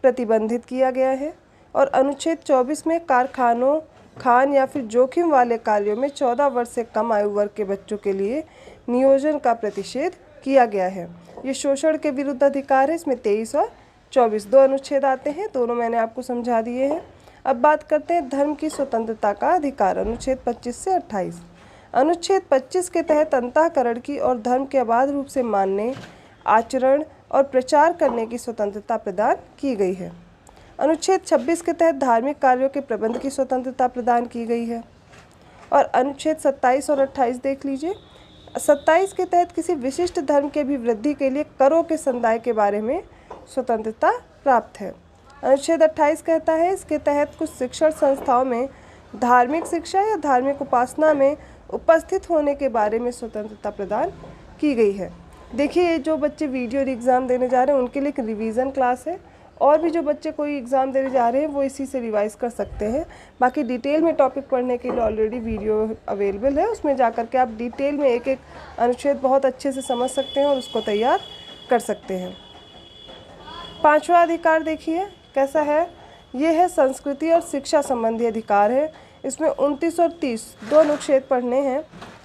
प्रतिबंधित किया गया है और अनुच्छेद 24 में कारखानों, खान या फिर जोखिम वाले कार्यों में 14 वर्ष से कम आयु वर्ग के बच्चों के लिए नियोजन का प्रतिषेध किया गया है। ये शोषण के विरुद्ध अधिकार है। इसमें 23 और 24 दो अनुच्छेद आते हैं, दोनों मैंने आपको समझा दिए हैं। अब बात करते हैं धर्म की स्वतंत्रता का अधिकार, अनुच्छेद 25 से 28। अनुच्छेद 25 के तहत अंतःकरण की और धर्म के अबाध रूप से मानने, आचरण और प्रचार करने की स्वतंत्रता प्रदान की गई है। अनुच्छेद 26 के तहत धार्मिक कार्यों के प्रबंध की स्वतंत्रता प्रदान की गई है। और अनुच्छेद 27 और 28 देख लीजिए। 27 के तहत किसी विशिष्ट धर्म के अभिवृद्धि के लिए करों के संदाय के बारे में स्वतंत्रता प्राप्त है। अनुच्छेद 28 कहता है इसके तहत कुछ शिक्षण संस्थाओं में धार्मिक शिक्षा या धार्मिक उपासना में उपस्थित होने के बारे में स्वतंत्रता प्रदान की गई है। देखिए, ये जो बच्चे वीडियो एग्ज़ाम देने जा रहे हैं उनके लिए एक रिवीजन क्लास है और भी जो बच्चे कोई एग्ज़ाम देने जा रहे हैं वो इसी से रिवाइज़ कर सकते हैं। बाकी डिटेल में टॉपिक पढ़ने के लिए ऑलरेडी वीडियो अवेलेबल है, उसमें जाकर के आप डिटेल में एक एक अनुच्छेद बहुत अच्छे से समझ सकते हैं और उसको तैयार कर सकते हैं। पांचवा अधिकार देखिए कैसा है। ये है संस्कृति और शिक्षा संबंधी अधिकार है। इसमें 29 और 30 दो अनुच्छेद पढ़ने हैं।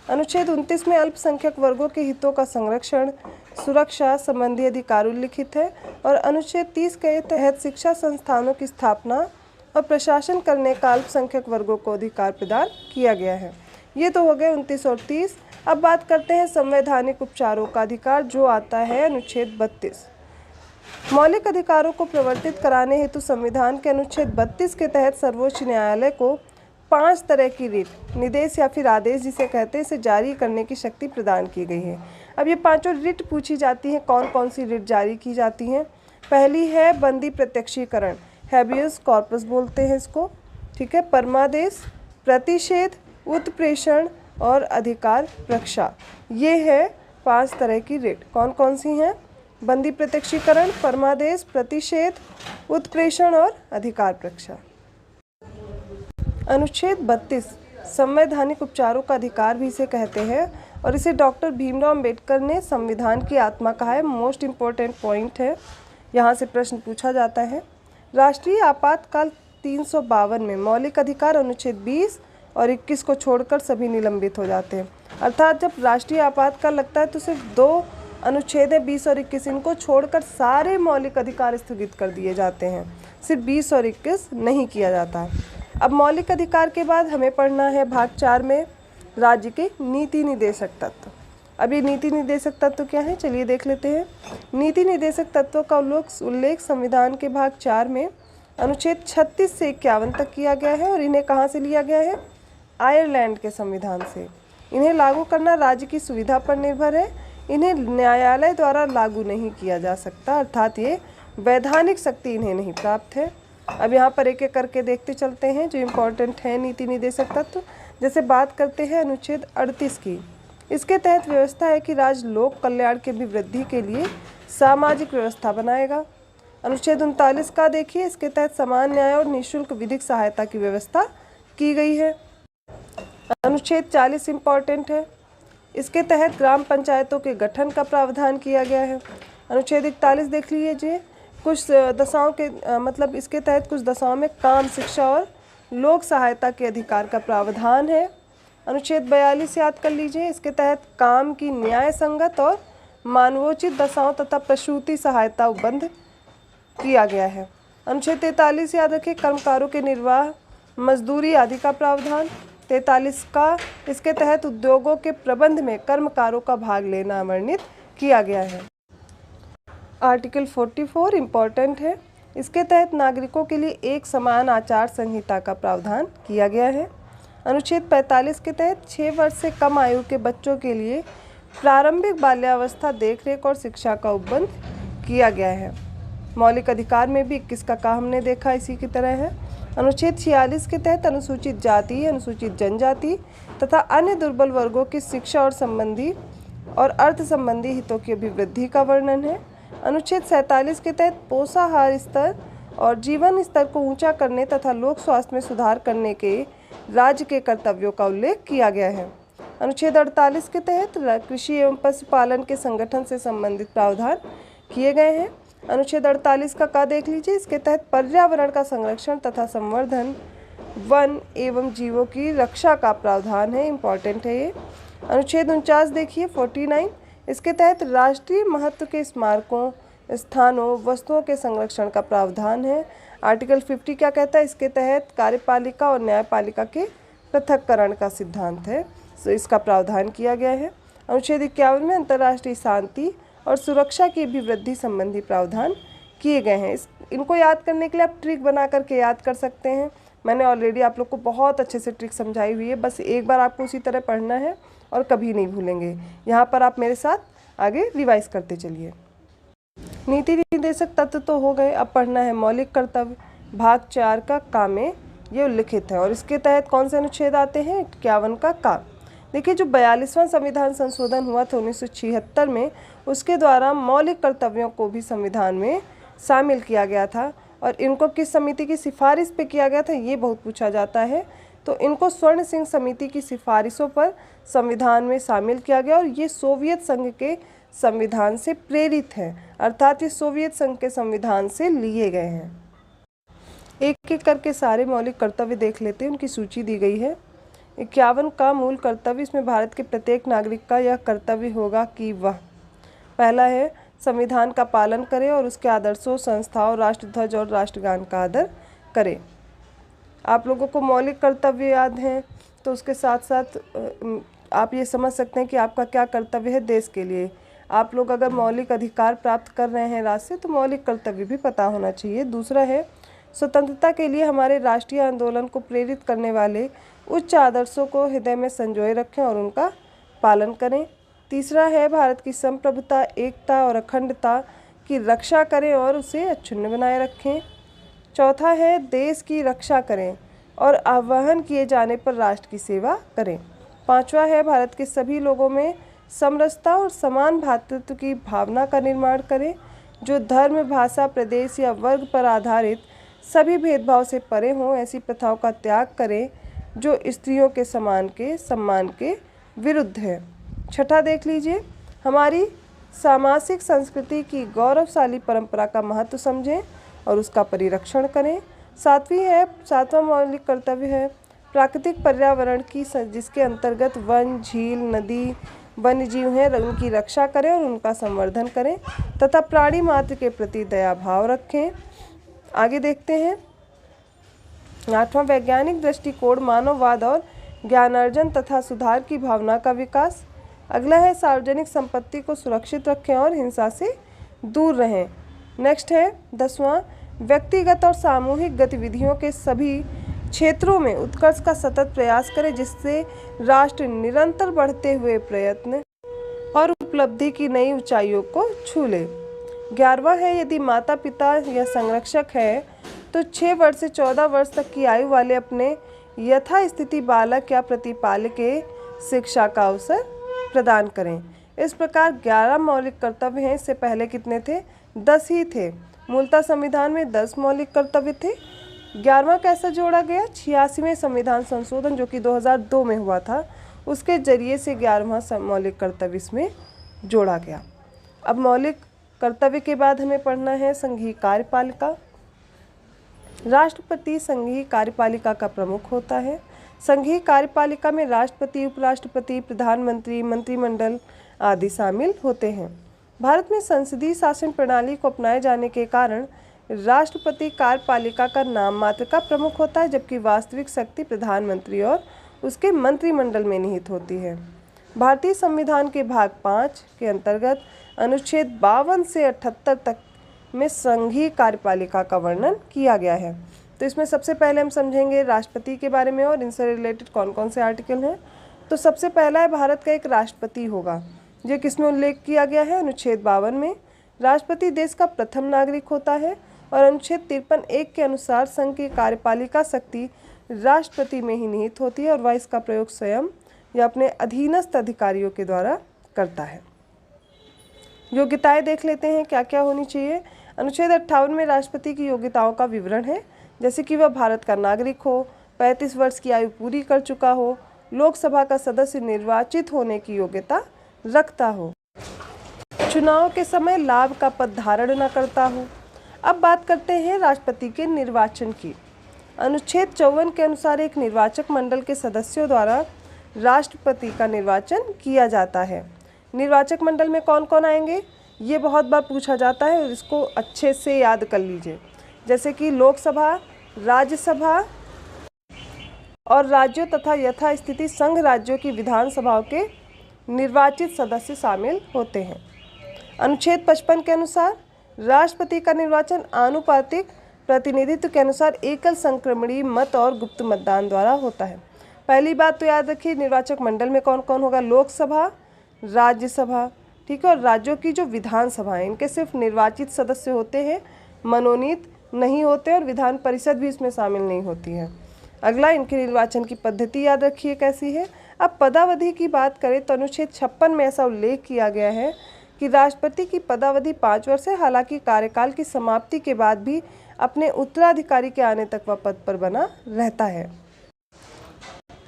अनुच्छेद 29 में अल्पसंख्यक वर्गों के हितों का संरक्षण, सुरक्षा संबंधी अधिकार उल्लिखित है और अनुच्छेद 30 के तहत शिक्षा संस्थानों की स्थापना और प्रशासन करने का अल्पसंख्यक वर्गों को अधिकार प्रदान किया गया है। ये तो हो गए 29 और 30। अब बात करते हैं संवैधानिक उपचारों का अधिकार, जो आता है अनुच्छेद 32। मौलिक अधिकारों को प्रवर्तित कराने हेतु संविधान के अनुच्छेद 32 के तहत सर्वोच्च न्यायालय को 5 तरह की रिट, निर्देश या फिर आदेश जिसे कहते हैं, इसे जारी करने की शक्ति प्रदान की गई है। अब ये पांचों रिट पूछी जाती हैं, कौन कौन सी रिट जारी की जाती हैं। पहली है बंदी प्रत्यक्षीकरण, हैबियस कॉर्पस बोलते हैं इसको, ठीक है। परमादेश, प्रतिषेध, उत्प्रेषण और अधिकार रक्षा, ये है 5 तरह की रिट। कौन कौन सी हैं? बंदी प्रत्यक्षीकरण, परमादेश, प्रतिषेध, उत्प्रेषण और अधिकार रक्षा। अनुच्छेद 32 संवैधानिक उपचारों का अधिकार भी इसे कहते हैं और इसे डॉक्टर भीमराव अंबेडकर ने संविधान की आत्मा कहा है। मोस्ट इम्पोर्टेंट पॉइंट है, यहाँ से प्रश्न पूछा जाता है। राष्ट्रीय आपातकाल 352 में मौलिक अधिकार अनुच्छेद 20 और 21 को छोड़कर सभी निलंबित हो जाते हैं। अर्थात जब राष्ट्रीय आपातकाल लगता है तो सिर्फ 2 अनुच्छेद 20 और 21 इनको छोड़कर सारे मौलिक अधिकार स्थगित कर दिए जाते हैं, सिर्फ 20 और 21 नहीं किया जाता। अब मौलिक अधिकार के बाद हमें पढ़ना है भाग 4 में राज्य के नीति निर्देशक तत्व। अब ये नीति निर्देशक तत्व क्या है, चलिए देख लेते हैं। नीति निर्देशक तत्वों का उल्लेख संविधान के भाग 4 में अनुच्छेद 36 से 51 तक किया गया है और इन्हें कहाँ से लिया गया है, आयरलैंड के संविधान से। इन्हें लागू करना राज्य की सुविधा पर निर्भर है, इन्हें न्यायालय द्वारा लागू नहीं किया जा सकता, अर्थात ये वैधानिक शक्ति इन्हें नहीं प्राप्त है। अब यहाँ पर एक एक करके देखते चलते हैं जो इम्पोर्टेंट है नीति निर्देशक तत्व। जैसे बात करते हैं अनुच्छेद 38 की, इसके तहत व्यवस्था है कि राज्य लोक कल्याण के अभिवृद्धि के लिए सामाजिक व्यवस्था बनाएगा। अनुच्छेद 39 का देखिए, इसके तहत समान न्याय और निःशुल्क विधिक सहायता की व्यवस्था की गई है। अनुच्छेद 40 इम्पॉर्टेंट है, इसके तहत ग्राम पंचायतों के गठन का प्रावधान किया गया है। अनुच्छेद 41 देख लीजिए, कुछ दशाओं के मतलब इसके तहत कुछ दशाओं में काम, शिक्षा और लोक सहायता के अधिकार का प्रावधान है। अनुच्छेद 42 याद कर लीजिए, इसके तहत काम की न्याय संगत और मानवोचित दशाओं तथा प्रसूति सहायता उपबंध किया गया है। अनुच्छेद 43 याद रखें, कर्मकारों के निर्वाह, मजदूरी आदि का प्रावधान। 43 का इसके तहत उद्योगों के प्रबंध में कर्मकारों का भाग लेना वर्णित किया गया है। आर्टिकल 44 इम्पॉर्टेंट है, इसके तहत नागरिकों के लिए एक समान आचार संहिता का प्रावधान किया गया है। अनुच्छेद 45 के तहत 6 वर्ष से कम आयु के बच्चों के लिए प्रारंभिक बाल्यावस्था देखरेख और शिक्षा का उपबंध किया गया है। मौलिक अधिकार में भी 21 का हमने देखा इसी की तरह है। अनुच्छेद 46 के तहत अनुसूचित जाति, अनुसूचित जनजाति तथा अन्य दुर्बल वर्गों की शिक्षा और संबंधी और अर्थ संबंधी हितों की अभिवृद्धि का वर्णन है। अनुच्छेद 47 के तहत पोषाहार स्तर और जीवन स्तर को ऊंचा करने तथा लोक स्वास्थ्य में सुधार करने के राज्य के कर्तव्यों का उल्लेख किया गया है। अनुच्छेद 48 के तहत कृषि एवं पशुपालन के संगठन से संबंधित प्रावधान किए गए हैं। अनुच्छेद 48 का देख लीजिए, इसके तहत पर्यावरण का संरक्षण तथा संवर्धन, वन एवं जीवों की रक्षा का प्रावधान है, इम्पॉर्टेंट है ये। अनुच्छेद 49 देखिए 49, इसके तहत राष्ट्रीय महत्व के स्मारकों, स्थानों, वस्तुओं के संरक्षण का प्रावधान है। आर्टिकल 50 क्या कहता है, इसके तहत कार्यपालिका और न्यायपालिका के पृथक्करण का सिद्धांत है, तो इसका प्रावधान किया गया है। अनुच्छेद 51 में अंतर्राष्ट्रीय शांति और सुरक्षा की अभिवृद्धि संबंधी प्रावधान किए गए हैं। इनको याद करने के लिए आप ट्रिक बना करके याद कर सकते हैं। मैंने ऑलरेडी आप लोग को बहुत अच्छे से ट्रिक समझाई हुई है, बस एक बार आपको उसी तरह पढ़ना है और कभी नहीं भूलेंगे। यहाँ पर आप मेरे साथ आगे रिवाइज करते चलिए। नीति निर्देशक तत्व तो हो गए, अब पढ़ना है मौलिक कर्तव्य। भाग 4 का का में ये उल्लिखित है और इसके तहत कौन से अनुच्छेद आते हैं, 51 का। देखिए, जो 42वां संविधान संशोधन हुआ था 1976 में, उसके द्वारा मौलिक कर्तव्यों को भी संविधान में शामिल किया गया था और इनको किस समिति की सिफारिश पे किया गया था, ये बहुत पूछा जाता है। तो इनको स्वर्ण सिंह समिति की सिफारिशों पर संविधान में शामिल किया गया और ये सोवियत संघ के संविधान से प्रेरित हैं, अर्थात ये सोवियत संघ के संविधान से लिए गए हैं। एक एक करके सारे मौलिक कर्तव्य देख लेते हैं, उनकी सूची दी गई है। 51 का मूल कर्तव्य, इसमें भारत के प्रत्येक नागरिक का यह कर्तव्य होगा कि वह पहला है संविधान का पालन करे और उसके आदर्शों, संस्थाओं, राष्ट्रध्वज और राष्ट्रगान का आदर करे। आप लोगों को मौलिक कर्तव्य याद हैं तो उसके साथ साथ आप ये समझ सकते हैं कि आपका क्या कर्तव्य है देश के लिए। आप लोग अगर मौलिक अधिकार प्राप्त कर रहे हैं राज्य से तो मौलिक कर्तव्य भी पता होना चाहिए। दूसरा है स्वतंत्रता के लिए हमारे राष्ट्रीय आंदोलन को प्रेरित करने वाले उच्च आदर्शों को हृदय में संजोए रखें और उनका पालन करें। तीसरा है भारत की संप्रभुता, एकता और अखंडता की रक्षा करें और उसे अक्षुण्ण बनाए रखें। चौथा है देश की रक्षा करें और आह्वान किए जाने पर राष्ट्र की सेवा करें। पांचवा है भारत के सभी लोगों में समरसता और समान भ्रातृत्व की भावना का निर्माण करें, जो धर्म, भाषा, प्रदेश या वर्ग पर आधारित सभी भेदभाव से परे हों। ऐसी प्रथाओं का त्याग करें जो स्त्रियों के सम्मान के विरुद्ध है। छठा देख लीजिए, हमारी सामाजिक संस्कृति की गौरवशाली परंपरा का महत्व समझें और उसका परिरक्षण करें। सातवां मौलिक कर्तव्य है प्राकृतिक पर्यावरण की जिसके अंतर्गत वन, झील, नदी, वन्य जीव हैं उनकी रक्षा करें और उनका संवर्धन करें तथा प्राणी मात्र के प्रति दया भाव रखें। आगे देखते हैं। 8वां, वैज्ञानिक दृष्टिकोण, मानववाद और ज्ञानार्जन तथा सुधार की भावना का विकास। अगला है सार्वजनिक संपत्ति को सुरक्षित रखें और हिंसा से दूर रहें। नेक्स्ट है 10वां, व्यक्तिगत और सामूहिक गतिविधियों के सभी क्षेत्रों में उत्कर्ष का सतत प्रयास करें जिससे राष्ट्र निरंतर बढ़ते हुए प्रयत्न और उपलब्धि की नई ऊंचाइयों को छू ले। 11वां है, यदि माता पिता या संरक्षक है तो 6 वर्ष से 14 वर्ष तक की आयु वाले अपने यथास्थिति बालक या प्रतिपालक के शिक्षा का अवसर प्रदान करें। इस प्रकार 11 मौलिक कर्तव्य हैं। इससे पहले कितने थे? 10 ही थे। मूलतः संविधान में 10 मौलिक कर्तव्य थे। 11वां कैसे जोड़ा गया? 86वें संविधान संशोधन जो कि 2002 में हुआ था, उसके जरिए से 11वां मौलिक कर्तव्य इसमें जोड़ा गया। अब मौलिक कर्तव्य के बाद हमें पढ़ना है संघीय कार्यपालिका। राष्ट्रपति संघीय कार्यपालिका का प्रमुख होता है। संघीय कार्यपालिका में राष्ट्रपति, उपराष्ट्रपति, प्रधानमंत्री, मंत्रिमंडल आदि शामिल होते हैं। भारत में संसदीय शासन प्रणाली को अपनाए जाने के कारण राष्ट्रपति कार्यपालिका का नाम मात्र का प्रमुख होता है, जबकि वास्तविक शक्ति प्रधानमंत्री और उसके मंत्रिमंडल में निहित होती है। भारतीय संविधान के भाग 5 के अंतर्गत अनुच्छेद 52 से 78 तक में संघीय कार्यपालिका का वर्णन किया गया है। तो इसमें सबसे पहले हम समझेंगे राष्ट्रपति के बारे में और इनसे रिलेटेड कौन कौन से आर्टिकल हैं। तो सबसे पहला है, भारत का एक राष्ट्रपति होगा। ये किसमें उल्लेख किया गया है? अनुच्छेद 52 में। राष्ट्रपति देश का प्रथम नागरिक होता है और अनुच्छेद 53(1) के अनुसार संघ की कार्यपालिका शक्ति राष्ट्रपति में ही निहित होती है और वह इसका प्रयोग स्वयं या अपने अधीनस्थ अधिकारियों के द्वारा करता है। योग्यताएं देख लेते हैं क्या क्या होनी चाहिए। अनुच्छेद 58 में राष्ट्रपति की योग्यताओं का विवरण है, जैसे कि वह भारत का नागरिक हो, 35 वर्ष की आयु पूरी कर चुका हो, लोकसभा का सदस्य निर्वाचित होने की योग्यता रखता हो, चुनाव के समय लाभ का पद धारण न करता हो। अब बात करते हैं राष्ट्रपति के निर्वाचन की। अनुच्छेद 54 के अनुसार एक निर्वाचक मंडल के सदस्यों द्वारा राष्ट्रपति का निर्वाचन किया जाता है। निर्वाचक मंडल में कौन कौन आएंगे? ये बहुत बार पूछा जाता है और इसको अच्छे से याद कर लीजिए, जैसे कि लोकसभा, राज्यसभा और राज्यों तथा यथास्थिति संघ राज्यों की विधानसभाओं के निर्वाचित सदस्य शामिल होते हैं। अनुच्छेद 55 के अनुसार राष्ट्रपति का निर्वाचन आनुपातिक प्रतिनिधित्व के अनुसार एकल संक्रमणीय मत और गुप्त मतदान द्वारा होता है। पहली बात तो याद रखिए, निर्वाचक मंडल में कौन कौन होगा? लोकसभा, राज्यसभा, ठीक है, और राज्यों की जो विधानसभा है इनके सिर्फ निर्वाचित सदस्य होते हैं, मनोनीत नहीं होते और विधान परिषद भी इसमें शामिल नहीं होती है। अगला, इनके निर्वाचन की पद्धति याद रखिए कैसी है। अब पदावधि की बात करें तो अनुच्छेद 56 में ऐसा उल्लेख किया गया है कि राष्ट्रपति की पदावधि 5 वर्ष है। हालांकि कार्यकाल की समाप्ति के बाद भी अपने उत्तराधिकारी के आने तक वह पद पर बना रहता है।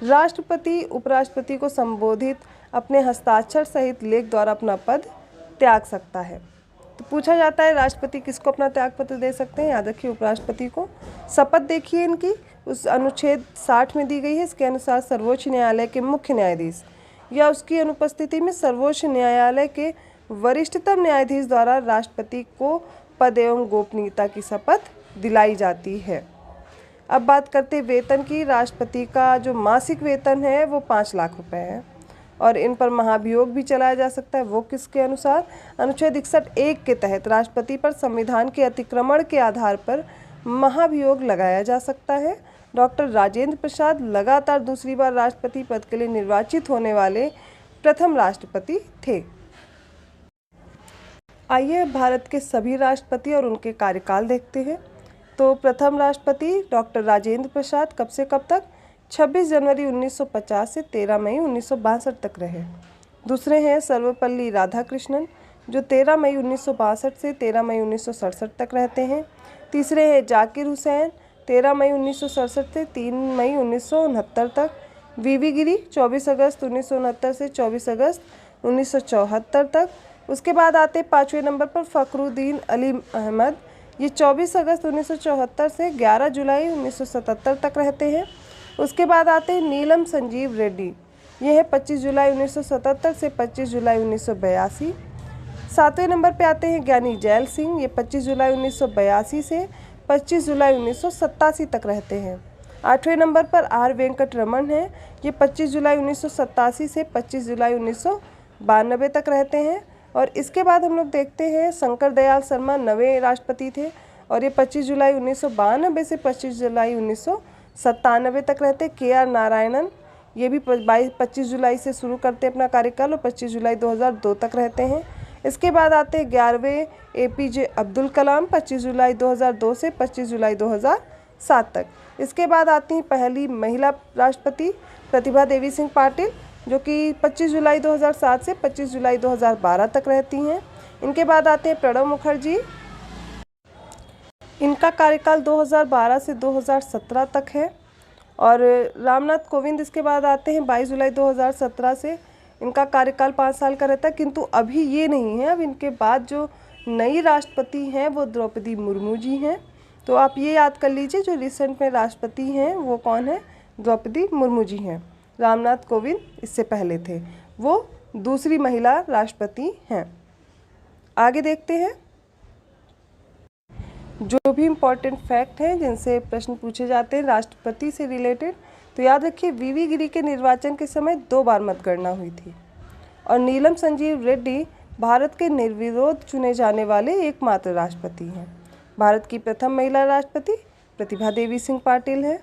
राष्ट्रपति उपराष्ट्रपति को संबोधित अपने हस्ताक्षर सहित लेख द्वारा अपना पद त्याग सकता है। तो पूछा जाता है राष्ट्रपति किसको अपना त्यागपत्र दे सकते हैं? याद रखिए उपराष्ट्रपति को। शपथ देखिए इनकी, उस अनुच्छेद 60 में दी गई है। इसके अनुसार सर्वोच्च न्यायालय के मुख्य न्यायाधीश या उसकी अनुपस्थिति में सर्वोच्च न्यायालय के वरिष्ठतम न्यायाधीश द्वारा राष्ट्रपति को पद एवं गोपनीयता की शपथ दिलाई जाती है। अब बात करते हैं वेतन की। राष्ट्रपति का जो मासिक वेतन है वो 5 लाख रुपए है और इन पर महाभियोग भी चलाया जा सकता है। वो किसके अनुसार? अनुच्छेद 61(1) के तहत राष्ट्रपति पर संविधान के अतिक्रमण के आधार पर महाभियोग लगाया जा सकता है। डॉक्टर राजेंद्र प्रसाद लगातार दूसरी बार राष्ट्रपति पद के लिए निर्वाचित होने वाले प्रथम राष्ट्रपति थे। आइए भारत के सभी राष्ट्रपति और उनके कार्यकाल देखते हैं। तो प्रथम राष्ट्रपति डॉक्टर राजेंद्र प्रसाद कब से कब तक? 26 जनवरी 1950 से 13 मई 1962 तक रहे। दूसरे हैं सर्वपल्ली राधाकृष्णन जो 13 मई 1962 से 13 मई 1967 तक रहते हैं। तीसरे हैं जाकिर हुसैन 13 मई 1967 से 3 मई 1969 तक। वीवी गिरी 24 अगस्त 1969 से 24 अगस्त 1974 तक। उसके बाद आते 5वें नंबर पर फ़खरुद्दीन अली अहमद, ये 24 अगस्त 1974 से 11 जुलाई 1977 तक रहते हैं। उसके बाद आते हैं नीलम संजीव रेड्डी, ये है 25 जुलाई 1977 से 25 जुलाई 1982। 7वें नंबर पे आते हैं ज्ञानी जैल सिंह, ये 25 जुलाई 1982 से 25 जुलाई 1987 तक रहते हैं। 8वें नंबर पर आर वेंकट रमन है, ये 25 जुलाई 1987 से 25 जुलाई 1992 तक रहते हैं। और इसके बाद हम लोग देखते हैं शंकर दयाल शर्मा 9वें राष्ट्रपति थे और ये 25 जुलाई 1992 से 25 जुलाई 1997 तक रहते। KR नारायणन, ये भी 25 जुलाई से शुरू करते अपना कार्यकाल और 25 जुलाई 2002 तक रहते हैं। इसके बाद आते हैं 11वें APJ अब्दुल कलाम, 25 जुलाई 2002 से 25 जुलाई 2007 तक। इसके बाद आती हैं पहली महिला राष्ट्रपति प्रतिभा देवी सिंह पाटिल, जो कि 25 जुलाई 2007 से 25 जुलाई 2012 तक रहती हैं। इनके बाद आते हैं प्रणब मुखर्जी, इनका कार्यकाल 2012 से 2017 तक है। और रामनाथ कोविंद इसके बाद आते हैं 22 जुलाई 2017 से, इनका कार्यकाल 5 साल का रहता है, किंतु अभी ये नहीं है। अब इनके बाद जो नई राष्ट्रपति हैं वो द्रौपदी मुर्मू जी हैं। तो आप ये याद कर लीजिए जो रिसेंट में राष्ट्रपति हैं वो कौन है, द्रौपदी मुर्मू जी हैं। रामनाथ कोविंद इससे पहले थे, वो दूसरी महिला राष्ट्रपति हैं। आगे देखते हैं जो भी इम्पोर्टेंट फैक्ट हैं जिनसे प्रश्न पूछे जाते हैं राष्ट्रपति से रिलेटेड। तो याद रखिए वीवी गिरी के निर्वाचन के समय 2 बार मतगणना हुई थी और नीलम संजीव रेड्डी भारत के निर्विरोध चुने जाने वाले एकमात्र राष्ट्रपति हैं। भारत की प्रथम महिला राष्ट्रपति प्रतिभा देवी सिंह पाटिल है।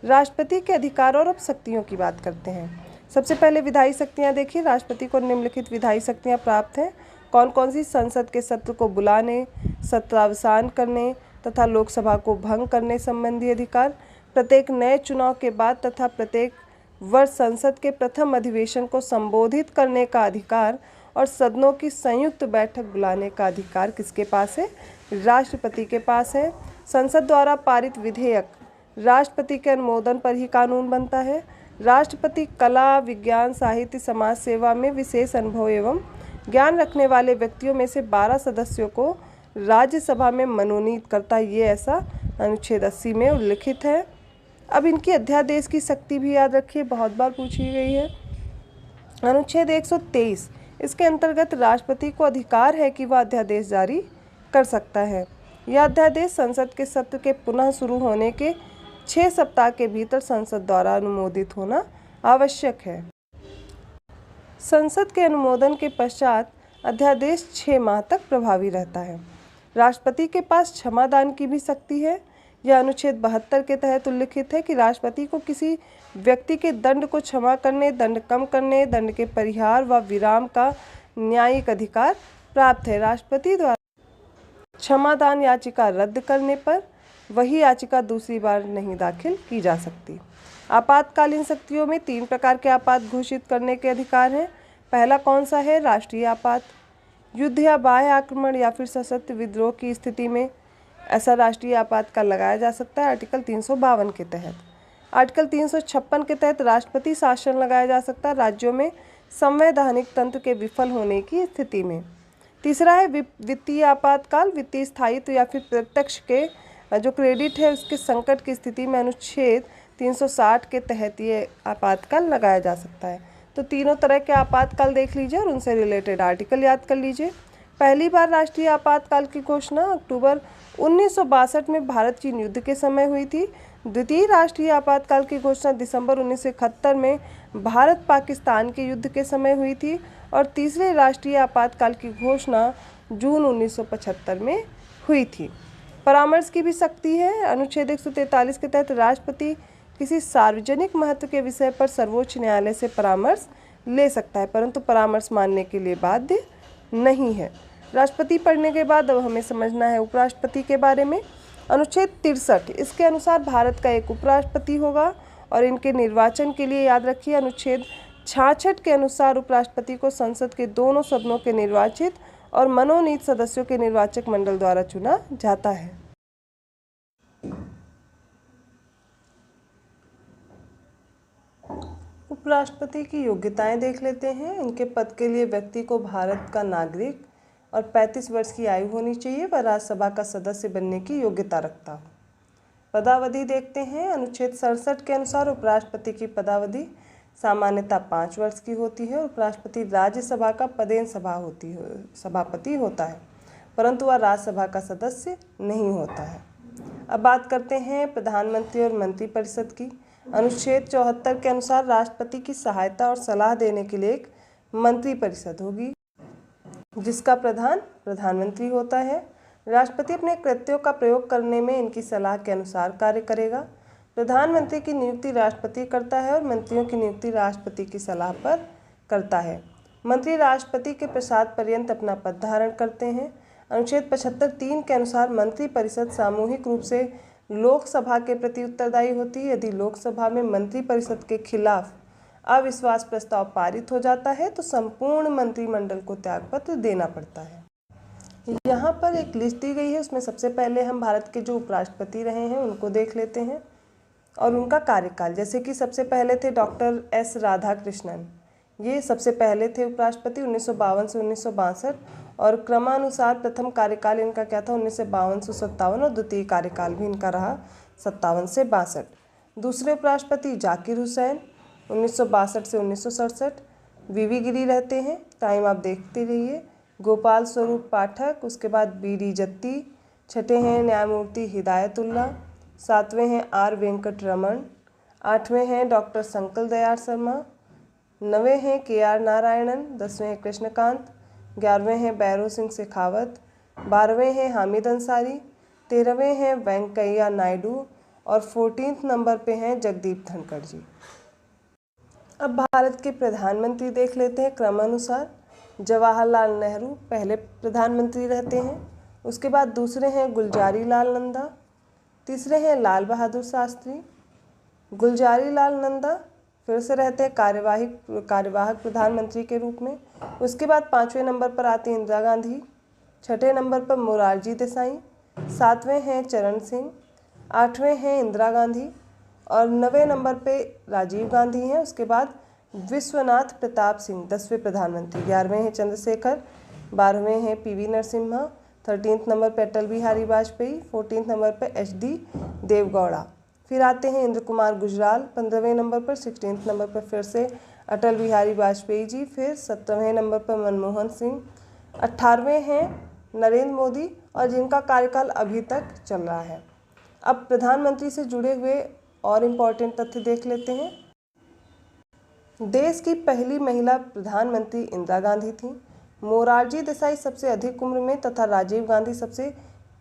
राष्ट्रपति के अधिकार और अब शक्तियों की बात करते हैं। सबसे पहले विधायी शक्तियां देखिए, राष्ट्रपति को निम्नलिखित विधायी शक्तियां प्राप्त हैं। कौन कौन सी? संसद के सत्र को बुलाने, सत्रावसान करने तथा लोकसभा को भंग करने संबंधी अधिकार, प्रत्येक नए चुनाव के बाद तथा प्रत्येक वर्ष संसद के प्रथम अधिवेशन को संबोधित करने का अधिकार और सदनों की संयुक्त बैठक बुलाने का अधिकार किसके पास है? राष्ट्रपति के पास है। संसद द्वारा पारित विधेयक राष्ट्रपति के अनुमोदन पर ही कानून बनता है। राष्ट्रपति कला, विज्ञान, साहित्य, समाज सेवा में विशेष अनुभव एवं ज्ञान रखने वाले व्यक्तियों में से 12 सदस्यों को राज्यसभा में मनोनीत करता है। ये ऐसा अनुच्छेद 80 में उल्लिखित है। अब इनकी अध्यादेश की शक्ति भी याद रखिए, बहुत बार पूछी गई है। अनुच्छेद 123, इसके अंतर्गत राष्ट्रपति को अधिकार है कि वह अध्यादेश जारी कर सकता है। यह अध्यादेश संसद के सत्र के पुनः शुरू होने के 6 सप्ताह के भीतर संसद द्वारा अनुमोदित होना आवश्यक है। संसद के अनुमोदन के पश्चात अध्यादेश 6 माह तक प्रभावी रहता है। राष्ट्रपति के पास क्षमादान की भी शक्ति है। यह अनुच्छेद 72 के तहत उल्लिखित है कि राष्ट्रपति को किसी व्यक्ति के दंड को क्षमा करने, दंड कम करने, दंड के परिहार व विराम का न्यायिक अधिकार प्राप्त है। राष्ट्रपति द्वारा क्षमादान याचिका रद्द करने पर वही याचिका दूसरी बार नहीं दाखिल की जा सकती। आपातकालीन शक्तियों में 3 प्रकार के आपात घोषित करने के अधिकार हैं। पहला कौन सा है? राष्ट्रीय आपात। युद्ध या बाह्य आक्रमण या फिर सशस्त्र विद्रोह की स्थिति में ऐसा राष्ट्रीय आपातकाल लगाया जा सकता है आर्टिकल 352 के तहत। आर्टिकल 356 के तहत राष्ट्रपति शासन लगाया जा सकता है राज्यों में संवैधानिक तंत्र के विफल होने की स्थिति में। तीसरा है वित्तीय आपातकाल। वित्तीय स्थायित्व या फिर प्रत्यक्ष के जो क्रेडिट है उसके संकट की स्थिति में अनुच्छेद 360 के तहत ये आपातकाल लगाया जा सकता है। तो तीनों तरह के आपातकाल देख लीजिए और उनसे रिलेटेड आर्टिकल याद कर लीजिए। पहली बार राष्ट्रीय आपातकाल की घोषणा अक्टूबर 1962 में भारत चीन युद्ध के समय हुई थी। द्वितीय राष्ट्रीय आपातकाल की घोषणा दिसंबर 1971 में भारत पाकिस्तान के युद्ध के समय हुई थी और तीसरे राष्ट्रीय आपातकाल की घोषणा जून 1975 में हुई थी। परामर्श की भी शक्ति है। अनुच्छेद 143 के तहत राष्ट्रपति किसी सार्वजनिक महत्व के विषय पर सर्वोच्च न्यायालय से परामर्श ले सकता है, परंतु परामर्श मानने के लिए बाध्य नहीं है। राष्ट्रपति पढ़ने के बाद अब हमें समझना है उपराष्ट्रपति के बारे में। अनुच्छेद 63, इसके अनुसार भारत का एक उपराष्ट्रपति होगा और इनके निर्वाचन के लिए याद रखिए अनुच्छेद 66 के अनुसार उपराष्ट्रपति को संसद के दोनों सदनों के निर्वाचित और मनोनीत सदस्यों के निर्वाचक मंडल द्वारा चुना जाता है। उपराष्ट्रपति की योग्यताएं देख लेते हैं। इनके पद के लिए व्यक्ति को भारत का नागरिक और 35 वर्ष की आयु होनी चाहिए। वह राज्यसभा का सदस्य बनने की योग्यता रखता हो। पदावधि देखते हैं। अनुच्छेद 67 के अनुसार उपराष्ट्रपति की पदावधि सामान्यतः 5 वर्ष की होती है। उपराष्ट्रपति राज्यसभा का पदेन सभापति होता है, परंतु वह राज्यसभा का सदस्य नहीं होता है। अब बात करते हैं प्रधानमंत्री और मंत्रिपरिषद की। अनुच्छेद 74 के अनुसार राष्ट्रपति की सहायता और सलाह देने के लिए एक मंत्रिपरिषद होगी, जिसका प्रधान प्रधानमंत्री होता है। राष्ट्रपति अपने कृत्यों का प्रयोग करने में इनकी सलाह के अनुसार कार्य करेगा। प्रधानमंत्री की नियुक्ति राष्ट्रपति करता है और मंत्रियों की नियुक्ति राष्ट्रपति की सलाह पर करता है। मंत्री राष्ट्रपति के प्रसाद पर्यंत अपना पद धारण करते हैं। अनुच्छेद 75(3) के अनुसार मंत्रिपरिषद सामूहिक रूप से लोकसभा के प्रति उत्तरदायी होती है। यदि लोकसभा में मंत्रिपरिषद के खिलाफ अविश्वास प्रस्ताव पारित हो जाता है तो संपूर्ण मंत्रिमंडल को त्यागपत्र देना पड़ता है। यहाँ पर एक लिस्ट दी गई है, उसमें सबसे पहले हम भारत के जो उपराष्ट्रपति रहे हैं उनको देख लेते हैं और उनका कार्यकाल। जैसे कि सबसे पहले थे डॉक्टर एस राधाकृष्णन, ये सबसे पहले थे उपराष्ट्रपति 1952 से 1962, और क्रमानुसार प्रथम कार्यकाल इनका क्या था 1952 से 57, और द्वितीय कार्यकाल भी इनका रहा 57 से 62। दूसरे उपराष्ट्रपति जाकिर हुसैन 1962 से 1967। वीवी गिरी रहते हैं, टाइम आप देखते रहिए। गोपाल स्वरूप पाठक, उसके बाद बीडी जत्ती। छठे हैं न्यायमूर्ति हिदायतुल्ला। सातवें हैं आर वेंकट रमन। आठवें हैं डॉक्टर संकल दयाल शर्मा। नवें हैं के आर नारायणन। 10वें हैं कृष्णकांत। 11वें हैं बैरो सिंह शेखावत। 12वें हैं हामिद अंसारी। 13वें हैं वेंकैया नायडू और 14th नंबर पे हैं जगदीप धनखड़ जी। अब भारत के प्रधानमंत्री देख लेते हैं क्रमानुसार। जवाहरलाल नेहरू पहले प्रधानमंत्री रहते हैं, उसके बाद दूसरे हैं गुलजारी लाल नंदा, तीसरे हैं लाल बहादुर शास्त्री। गुलजारी लाल नंदा फिर से रहते हैं कार्यवाहक प्रधानमंत्री के रूप में। उसके बाद 5वें नंबर पर आती है इंदिरा गांधी। 6ठे नंबर पर मोरारजी देसाई। 7वें हैं चरण सिंह। 8वें हैं इंदिरा गांधी और 9वें नंबर पे राजीव गांधी हैं। उसके बाद विश्वनाथ प्रताप सिंह 10वें प्रधानमंत्री। 11वें हैं चंद्रशेखर। 12वें हैं पीवी नरसिम्हा। 13th नंबर पर अटल बिहारी वाजपेयी। 14th नंबर पर HD देवगौड़ा। फिर आते हैं इंद्र कुमार गुजराल 15वें नंबर पर। 16th नंबर पर फिर से अटल बिहारी वाजपेयी जी। फिर 17वें नंबर पर मनमोहन सिंह। 18वें हैं नरेंद्र मोदी और जिनका कार्यकाल अभी तक चल रहा है। अब प्रधानमंत्री से जुड़े हुए और इम्पोर्टेंट तथ्य देख लेते हैं। देश की पहली महिला प्रधानमंत्री इंदिरा गांधी थी। मोरारजी देसाई सबसे अधिक उम्र में तथा राजीव गांधी सबसे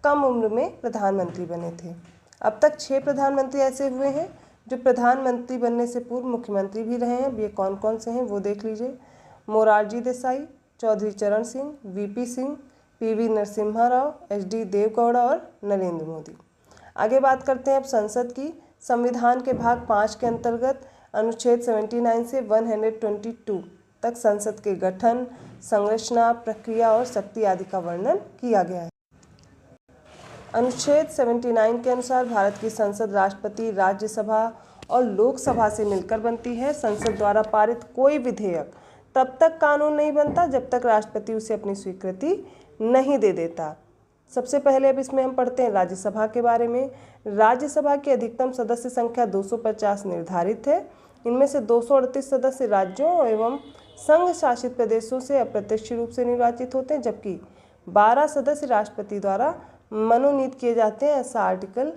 कम उम्र में प्रधानमंत्री बने थे। अब तक 6 प्रधानमंत्री ऐसे हुए हैं जो प्रधानमंत्री बनने से पूर्व मुख्यमंत्री भी रहे हैं। अब ये कौन कौन से हैं वो देख लीजिए। मोरारजी देसाई, चौधरी चरण Singh, VP Singh, PV Narasimha Rao, HD Deve Gowda और नरेंद्र मोदी। आगे बात करते हैं अब संसद की। संविधान के भाग 5 के अंतर्गत अनुच्छेद 79 से 122 तक संसद के गठन, संरचना, प्रक्रिया और शक्ति आदि का वर्णन किया गया है। अनुच्छेद 79 के अनुसार भारत की संसद राष्ट्रपति, राज्यसभा और लोकसभा से मिलकर बनती है। संसद द्वारा पारित कोई विधेयक तब तक कानून नहीं बनता जब तक राष्ट्रपति उसे अपनी स्वीकृति नहीं दे देता। सबसे पहले अब इसमें हम पढ़ते हैं राज्यसभा के बारे में। राज्यसभा की अधिकतम सदस्य संख्या 250 निर्धारित है। इनमें से 238 सदस्य राज्यों एवं संघ शासित प्रदेशों से अप्रत्यक्ष रूप से निर्वाचित होते हैं, जबकि 12 सदस्य राष्ट्रपति द्वारा मनोनीत किए जाते हैं। ऐसा आर्टिकल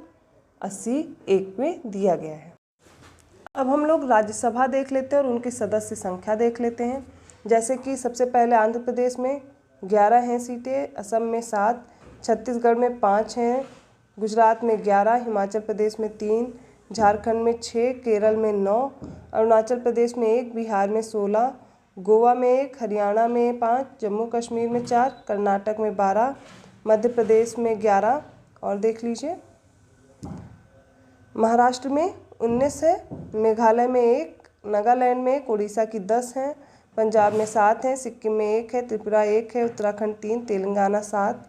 80(1) में दिया गया है। अब हम लोग राज्यसभा देख लेते हैं और उनकी सदस्य संख्या देख लेते हैं। जैसे कि सबसे पहले आंध्र प्रदेश में 11 हैं सीटें, असम में 7, छत्तीसगढ़ में 5 हैं, गुजरात में 11, हिमाचल प्रदेश में 3, झारखंड में 6, केरल में 9, अरुणाचल प्रदेश में 1, बिहार में 16, गोवा में 1, हरियाणा में 5, जम्मू कश्मीर में 4, कर्नाटक में 12, मध्य प्रदेश में 11 और देख लीजिए महाराष्ट्र में 19 है, मेघालय में 1, नागालैंड में 1, उड़ीसा की 10 हैं, पंजाब में 7 हैं, सिक्किम में 1 है, त्रिपुरा 1 है, उत्तराखंड 3, तेलंगाना 7।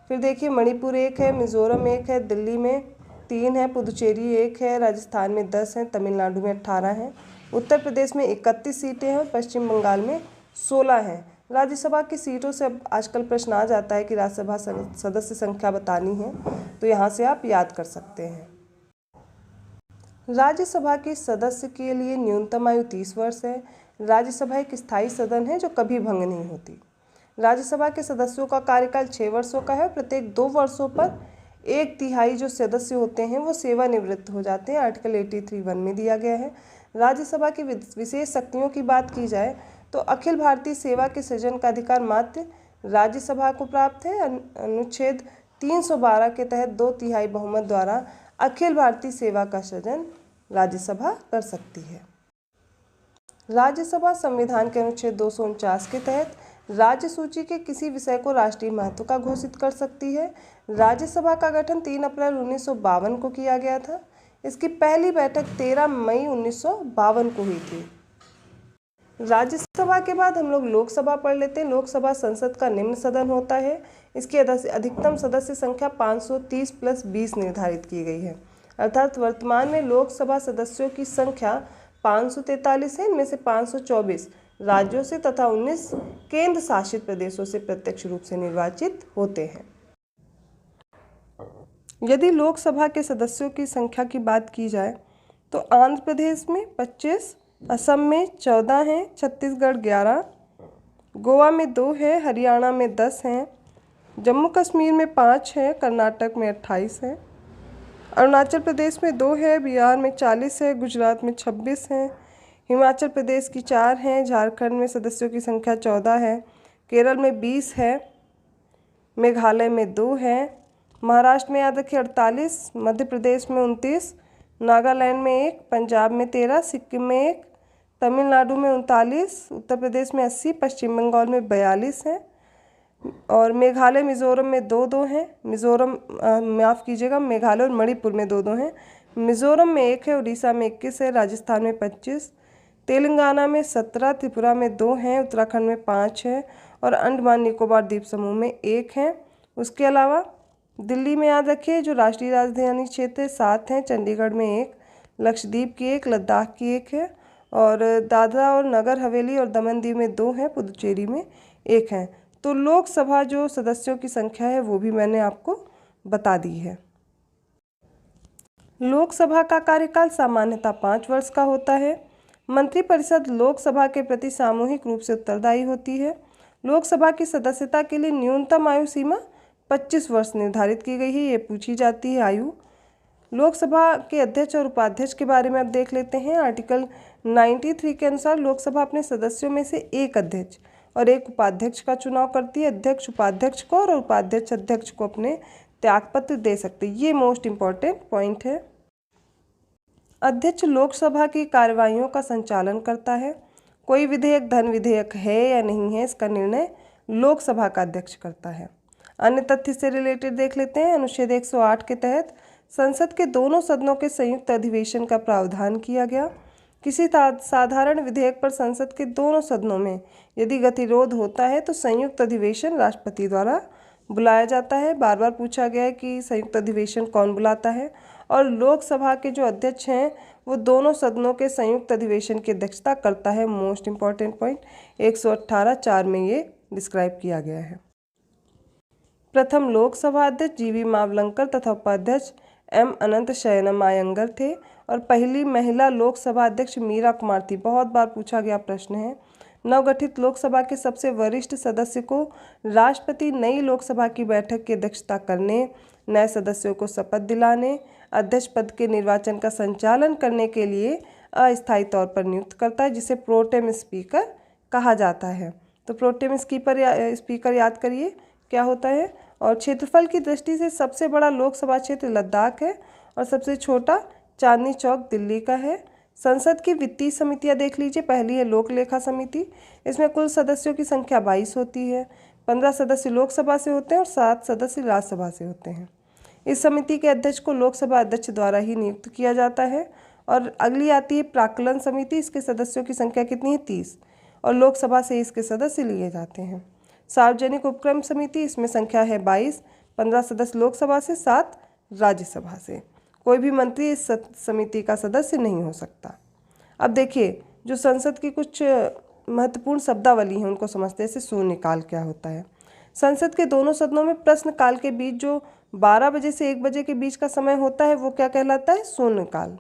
फिर देखिए मणिपुर 1 है, मिजोरम 1 है, दिल्ली में 3 है, पुदुचेरी 1 है, राजस्थान में 10 हैं, तमिलनाडु में 18 हैं, उत्तर प्रदेश में 31 सीटें हैं और पश्चिम बंगाल में 16 हैं। राज्यसभा की सीटों से अब आजकल प्रश्न आ जाता है कि राज्यसभा सदस्य संख्या बतानी है, तो यहाँ से आप याद कर सकते हैं। राज्यसभा के सदस्य के लिए न्यूनतम आयु 30 वर्ष है। राज्यसभा एक स्थायी सदन है जो कभी भंग नहीं होती। राज्यसभा के सदस्यों का कार्यकाल 6 वर्षों का है। प्रत्येक 2 वर्षों पर 1/3 जो सदस्य होते हैं वो सेवानिवृत्त हो जाते हैं। आर्टिकल 83(1) में दिया गया है। राज्यसभा की विशेष शक्तियों की बात की जाए तो अखिल भारतीय सेवा के सृजन का अधिकार मात्र राज्यसभा को प्राप्त है। अनुच्छेद 312 के तहत 2/3 बहुमत द्वारा अखिल भारतीय सेवा का सृजन राज्यसभा कर सकती है। राज्यसभा संविधान के अनुच्छेद 249 के तहत राज्य सूची के किसी विषय को राष्ट्रीय महत्व का घोषित कर सकती है। राज्यसभा का गठन 3 अप्रैल 1952 को किया गया था। इसकी पहली बैठक 13 मई 1952 को हुई थी। राज्यसभा के बाद हम लोग लोकसभा पढ़ लेते हैं। लोकसभा संसद का निम्न सदन होता है। इसकी अधिकतम सदस्य संख्या 530 + 20 निर्धारित की गई है। अर्थात वर्तमान में लोकसभा सदस्यों की संख्या 543 है। इनमें से 524 राज्यों से तथा 19 केंद्र शासित प्रदेशों से प्रत्यक्ष रूप से निर्वाचित होते हैं। यदि लोकसभा के सदस्यों की संख्या की बात की जाए तो आंध्र प्रदेश में 25, असम में 14 हैं, छत्तीसगढ़ 11, गोवा में 2 है, हरियाणा में 10 हैं, जम्मू कश्मीर में 5 है, कर्नाटक में 28 है, अरुणाचल प्रदेश में 2 है, बिहार में 40 है, गुजरात में 26 हैं, हिमाचल प्रदेश की 4 हैं, झारखंड में सदस्यों की संख्या 14 है, केरल में 20 है, मेघालय में 2 है, महाराष्ट्र में याद रखिए 48, मध्य प्रदेश में 29, नागालैंड में 1, पंजाब में 13, सिक्किम में 1, तमिलनाडु में 39, उत्तर प्रदेश में 80, पश्चिम बंगाल में 42 हैं और मेघालय मिज़ोरम में 2-2 हैं। माफ़ कीजिएगा, मेघालय और मणिपुर में 2-2 हैं। मिज़ोरम में 1 है, उड़ीसा में 21 है, राजस्थान में 25, तेलंगाना में 17, त्रिपुरा में 2 हैं, उत्तराखंड में 5 है और अंडमान निकोबार द्वीप समूह में 1 है। उसके अलावा दिल्ली में याद रखिए जो राष्ट्रीय राजधानी क्षेत्र है 7 हैं, चंडीगढ़ में 1, लक्षद्वीप की 1, लद्दाख की 1 है और दादरा और नगर हवेली और दमन दीव में 2 हैं, पुदुचेरी में 1 है। तो लोकसभा जो सदस्यों की संख्या है वो भी मैंने आपको बता दी है। लोकसभा का कार्यकाल सामान्यतः 5 वर्ष का होता है। मंत्रिपरिषद लोकसभा के प्रति सामूहिक रूप से उत्तरदायी होती है। लोकसभा की सदस्यता के लिए न्यूनतम आयु सीमा 25 वर्ष निर्धारित की गई है। ये पूछी जाती है आयु। लोकसभा के अध्यक्ष और उपाध्यक्ष के बारे में अब देख लेते हैं। आर्टिकल 93 के अनुसार लोकसभा अपने सदस्यों में से एक अध्यक्ष और एक उपाध्यक्ष का चुनाव करती है। अध्यक्ष उपाध्यक्ष को और उपाध्यक्ष अध्यक्ष को अपने त्यागपत्र दे सकते हैं। ये मोस्ट इम्पॉर्टेंट पॉइंट है। अध्यक्ष लोकसभा की कार्यवाहियों का संचालन करता है। कोई विधेयक धन विधेयक है या नहीं है, इसका निर्णय लोकसभा का अध्यक्ष करता है। अन्य तथ्य से रिलेटेड देख लेते हैं। अनुच्छेद 108 के तहत संसद के दोनों सदनों के संयुक्त अधिवेशन का प्रावधान किया गया। किसी साधारण विधेयक पर संसद के दोनों सदनों में यदि गतिरोध होता है तो संयुक्त अधिवेशन राष्ट्रपति द्वारा बुलाया जाता है। बार बार पूछा गया है कि संयुक्त अधिवेशन कौन बुलाता है, और लोकसभा के जो अध्यक्ष हैं वो दोनों सदनों के संयुक्त अधिवेशन की अध्यक्षता करता है। मोस्ट इम्पॉर्टेंट पॉइंट 118(4) में ये डिस्क्राइब किया गया है। प्रथम लोकसभा अध्यक्ष जीवी मावलंकर तथा उपाध्यक्ष एम अनंत शयनम अयंगर थे और पहली महिला लोकसभा अध्यक्ष मीरा कुमार थी। बहुत बार पूछा गया प्रश्न है। नवगठित लोकसभा के सबसे वरिष्ठ सदस्य को राष्ट्रपति नई लोकसभा की बैठक की अध्यक्षता करने, नए सदस्यों को शपथ दिलाने, अध्यक्ष पद के निर्वाचन का संचालन करने के लिए अस्थायी तौर पर नियुक्त करता है, जिसे प्रोटेम स्पीकर कहा जाता है। तो प्रोटेम स्पीकर याद करिए क्या होता है। और क्षेत्रफल की दृष्टि से सबसे बड़ा लोकसभा क्षेत्र लद्दाख है और सबसे छोटा चांदनी चौक दिल्ली का है। संसद की वित्तीय समितियां देख लीजिए। पहली है लोक लेखा समिति। इसमें कुल सदस्यों की संख्या 22 होती है। 15 सदस्य लोकसभा से होते हैं और 7 सदस्य राज्यसभा से होते हैं। इस समिति के अध्यक्ष को लोकसभा अध्यक्ष द्वारा ही नियुक्त किया जाता है। और अगली आती है प्राक्कलन समिति। इसके सदस्यों की संख्या कितनी है? 30 और लोकसभा से इसके सदस्य लिए जाते हैं। सार्वजनिक उपक्रम समिति, इसमें संख्या है 22, 15 सदस्य लोकसभा से, 7 राज्यसभा से। कोई भी मंत्री इस समिति का सदस्य नहीं हो सकता। अब देखिए जो संसद की कुछ महत्वपूर्ण शब्दावली हैं उनको समझते हैं। जैसे शून्यकाल क्या होता है। संसद के दोनों सदनों में प्रश्नकाल के बीच जो 12 बजे से 1 बजे के बीच का समय होता है वो क्या कहलाता है? शून्यकाल।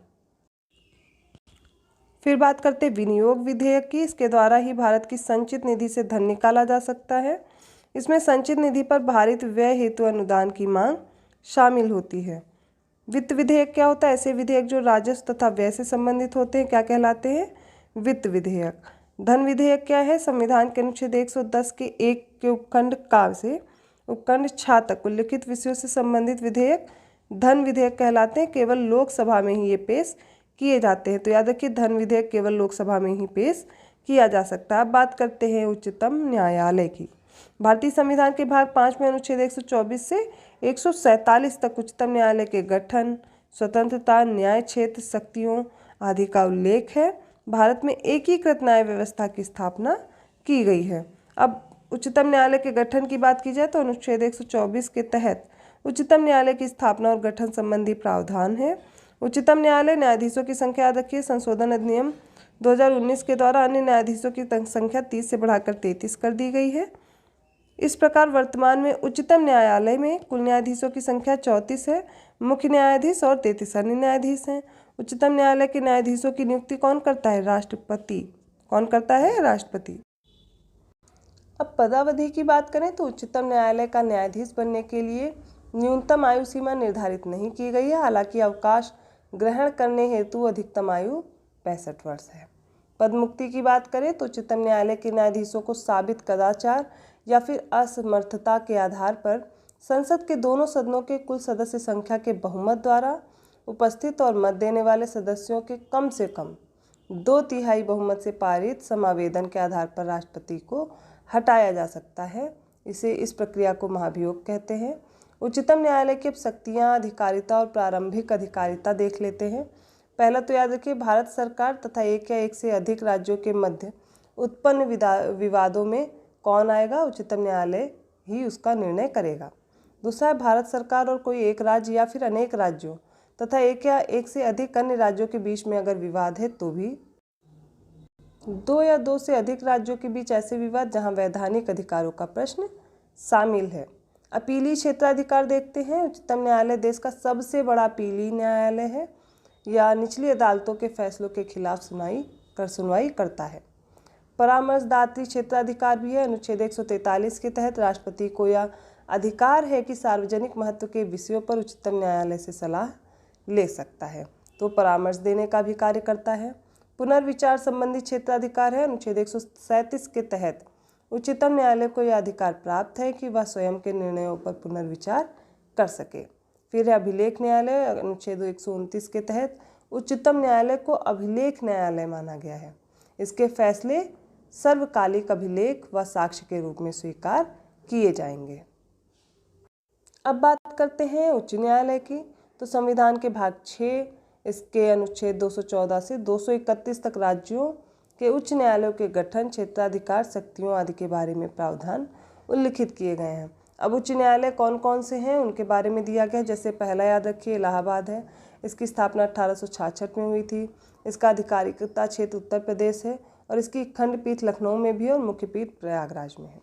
फिर बात करते हैं विनियोग विधेयक की। इसके द्वारा ही भारत की संचित निधि से धन निकाला जा सकता है। इसमें संचित निधि पर भारित व्यय हेतु अनुदान की मांग शामिल होती है। वित्त विधेयक क्या होता है? ऐसे विधेयक जो राजस्व तथा व्यय से संबंधित होते हैं क्या कहलाते हैं? वित्त विधेयक। धन विधेयक क्या है? संविधान के अनुच्छेद 110 के 1 के उपखंड का से उपखंड 6 तक उल्लिखित विषयों से संबंधित विधेयक धन विधेयक कहलाते हैं। केवल लोकसभा में ही ये पेश किए जाते हैं। तो याद रखिए, धन विधेयक केवल लोकसभा में ही पेश किया जा सकता है। अब बात करते हैं उच्चतम न्यायालय की। भारतीय संविधान के भाग 5 में अनुच्छेद 124 से 147 तक उच्चतम न्यायालय के गठन, स्वतंत्रता, न्याय क्षेत्र, शक्तियों आदि का उल्लेख है। भारत में एकीकृत न्याय व्यवस्था की स्थापना की गई है। अब उच्चतम न्यायालय के गठन की बात की जाए तो अनुच्छेद 124 के तहत उच्चतम न्यायालय की स्थापना और गठन संबंधी प्रावधान है। उच्चतम न्यायालय न्यायाधीशों की संख्या याद रखिए, संशोधन अधिनियम 2019 के द्वारा अन्य न्यायाधीशों की संख्या 30 से बढ़ाकर 33 कर दी गई है। इस प्रकार वर्तमान में उच्चतम न्यायालय में कुल न्यायाधीशों की संख्या 34 है। मुख्य न्यायाधीश और 33 अन्य न्यायाधीश हैं। उच्चतम न्यायालय के न्यायाधीशों की नियुक्ति कौन करता है? राष्ट्रपति। कौन करता है? राष्ट्रपति। अब पदावधि की बात करें तो उच्चतम न्यायालय का न्यायाधीश बनने के लिए न्यूनतम आयु सीमा निर्धारित नहीं की गई है। हालांकि अवकाश ग्रहण करने हेतु अधिकतम आयु 65 वर्ष है। पद मुक्ति की बात करें तो उच्चतम न्यायालय के न्यायाधीशों को साबित कदाचार या फिर असमर्थता के आधार पर संसद के दोनों सदनों के कुल सदस्य संख्या के बहुमत द्वारा उपस्थित और मत देने वाले सदस्यों के कम से कम 2/3 बहुमत से पारित समावेदन के आधार पर राष्ट्रपति को हटाया जा सकता है। इस प्रक्रिया को महाभियोग कहते हैं। उच्चतम न्यायालय की अब शक्तियाँ, अधिकारिता और प्रारंभिक अधिकारिता देख लेते हैं। पहला तो याद रखिए, भारत सरकार तथा एक या एक से अधिक राज्यों के मध्य उत्पन्न विवादों में कौन आएगा? उच्चतम न्यायालय ही उसका निर्णय करेगा। दूसरा है, भारत सरकार और कोई एक राज्य या फिर अनेक राज्यों तथा एक या एक से अधिक अन्य राज्यों के बीच में अगर विवाद है तो भी 2 या 2 से अधिक राज्यों के बीच ऐसे विवाद जहां वैधानिक अधिकारों का प्रश्न शामिल है। अपीली क्षेत्राधिकार देखते हैं। उच्चतम न्यायालय देश का सबसे बड़ा अपीली न्यायालय है या निचली अदालतों के फैसलों के खिलाफ सुनवाई करता है। परामर्शदात्री क्षेत्राधिकार भी है। अनुच्छेद 143 के तहत राष्ट्रपति को यह अधिकार है कि सार्वजनिक महत्व के विषयों पर उच्चतम न्यायालय से सलाह ले सकता है, तो परामर्श देने का भी कार्य करता है। पुनर्विचार संबंधी क्षेत्राधिकार है। अनुच्छेद 137 के तहत उच्चतम न्यायालय को यह अधिकार प्राप्त है कि वह स्वयं के निर्णयों पर पुनर्विचार कर सके। फिर है अभिलेख न्यायालय। अनुच्छेद 129 के तहत उच्चतम न्यायालय को अभिलेख न्यायालय माना गया है। इसके फैसले सर्वकालिक अभिलेख व साक्ष्य के रूप में स्वीकार किए जाएंगे। अब बात करते हैं उच्च न्यायालय की। तो संविधान के भाग 6 इसके अनुच्छेद 214 से 231 तक राज्यों के उच्च न्यायालयों के गठन, क्षेत्राधिकार, शक्तियों आदि के बारे में प्रावधान उल्लिखित किए गए हैं। अब उच्च न्यायालय कौन कौन से हैं उनके बारे में दिया गया। जैसे पहला याद रखिए, इलाहाबाद है। इसकी स्थापना 1866 में हुई थी। इसका अधिकारिता क्षेत्र उत्तर प्रदेश है और इसकी खंडपीठ लखनऊ में भी है और मुख्य पीठ प्रयागराज में है।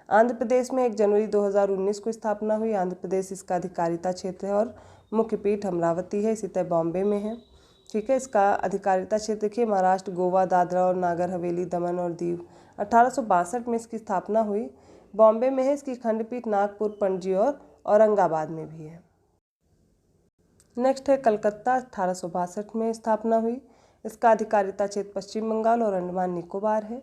आंध्र प्रदेश में 1 जनवरी 2019 को स्थापना हुई। आंध्र प्रदेश इसका अधिकारिता क्षेत्र है और मुख्य पीठ अमरावती है। इसी तरह बॉम्बे में है। ठीक है, इसका अधिकारिता क्षेत्र देखिए, महाराष्ट्र, गोवा, दादरा और नागर हवेली, दमन और दीव। 1862 में इसकी स्थापना हुई। बॉम्बे में है। इसकी खंडपीठ नागपुर, पणजी और औरंगाबाद में भी है। नेक्स्ट है कलकत्ता। 1862 में स्थापना हुई। इसका अधिकारिता क्षेत्र पश्चिम बंगाल और अंडमान निकोबार है।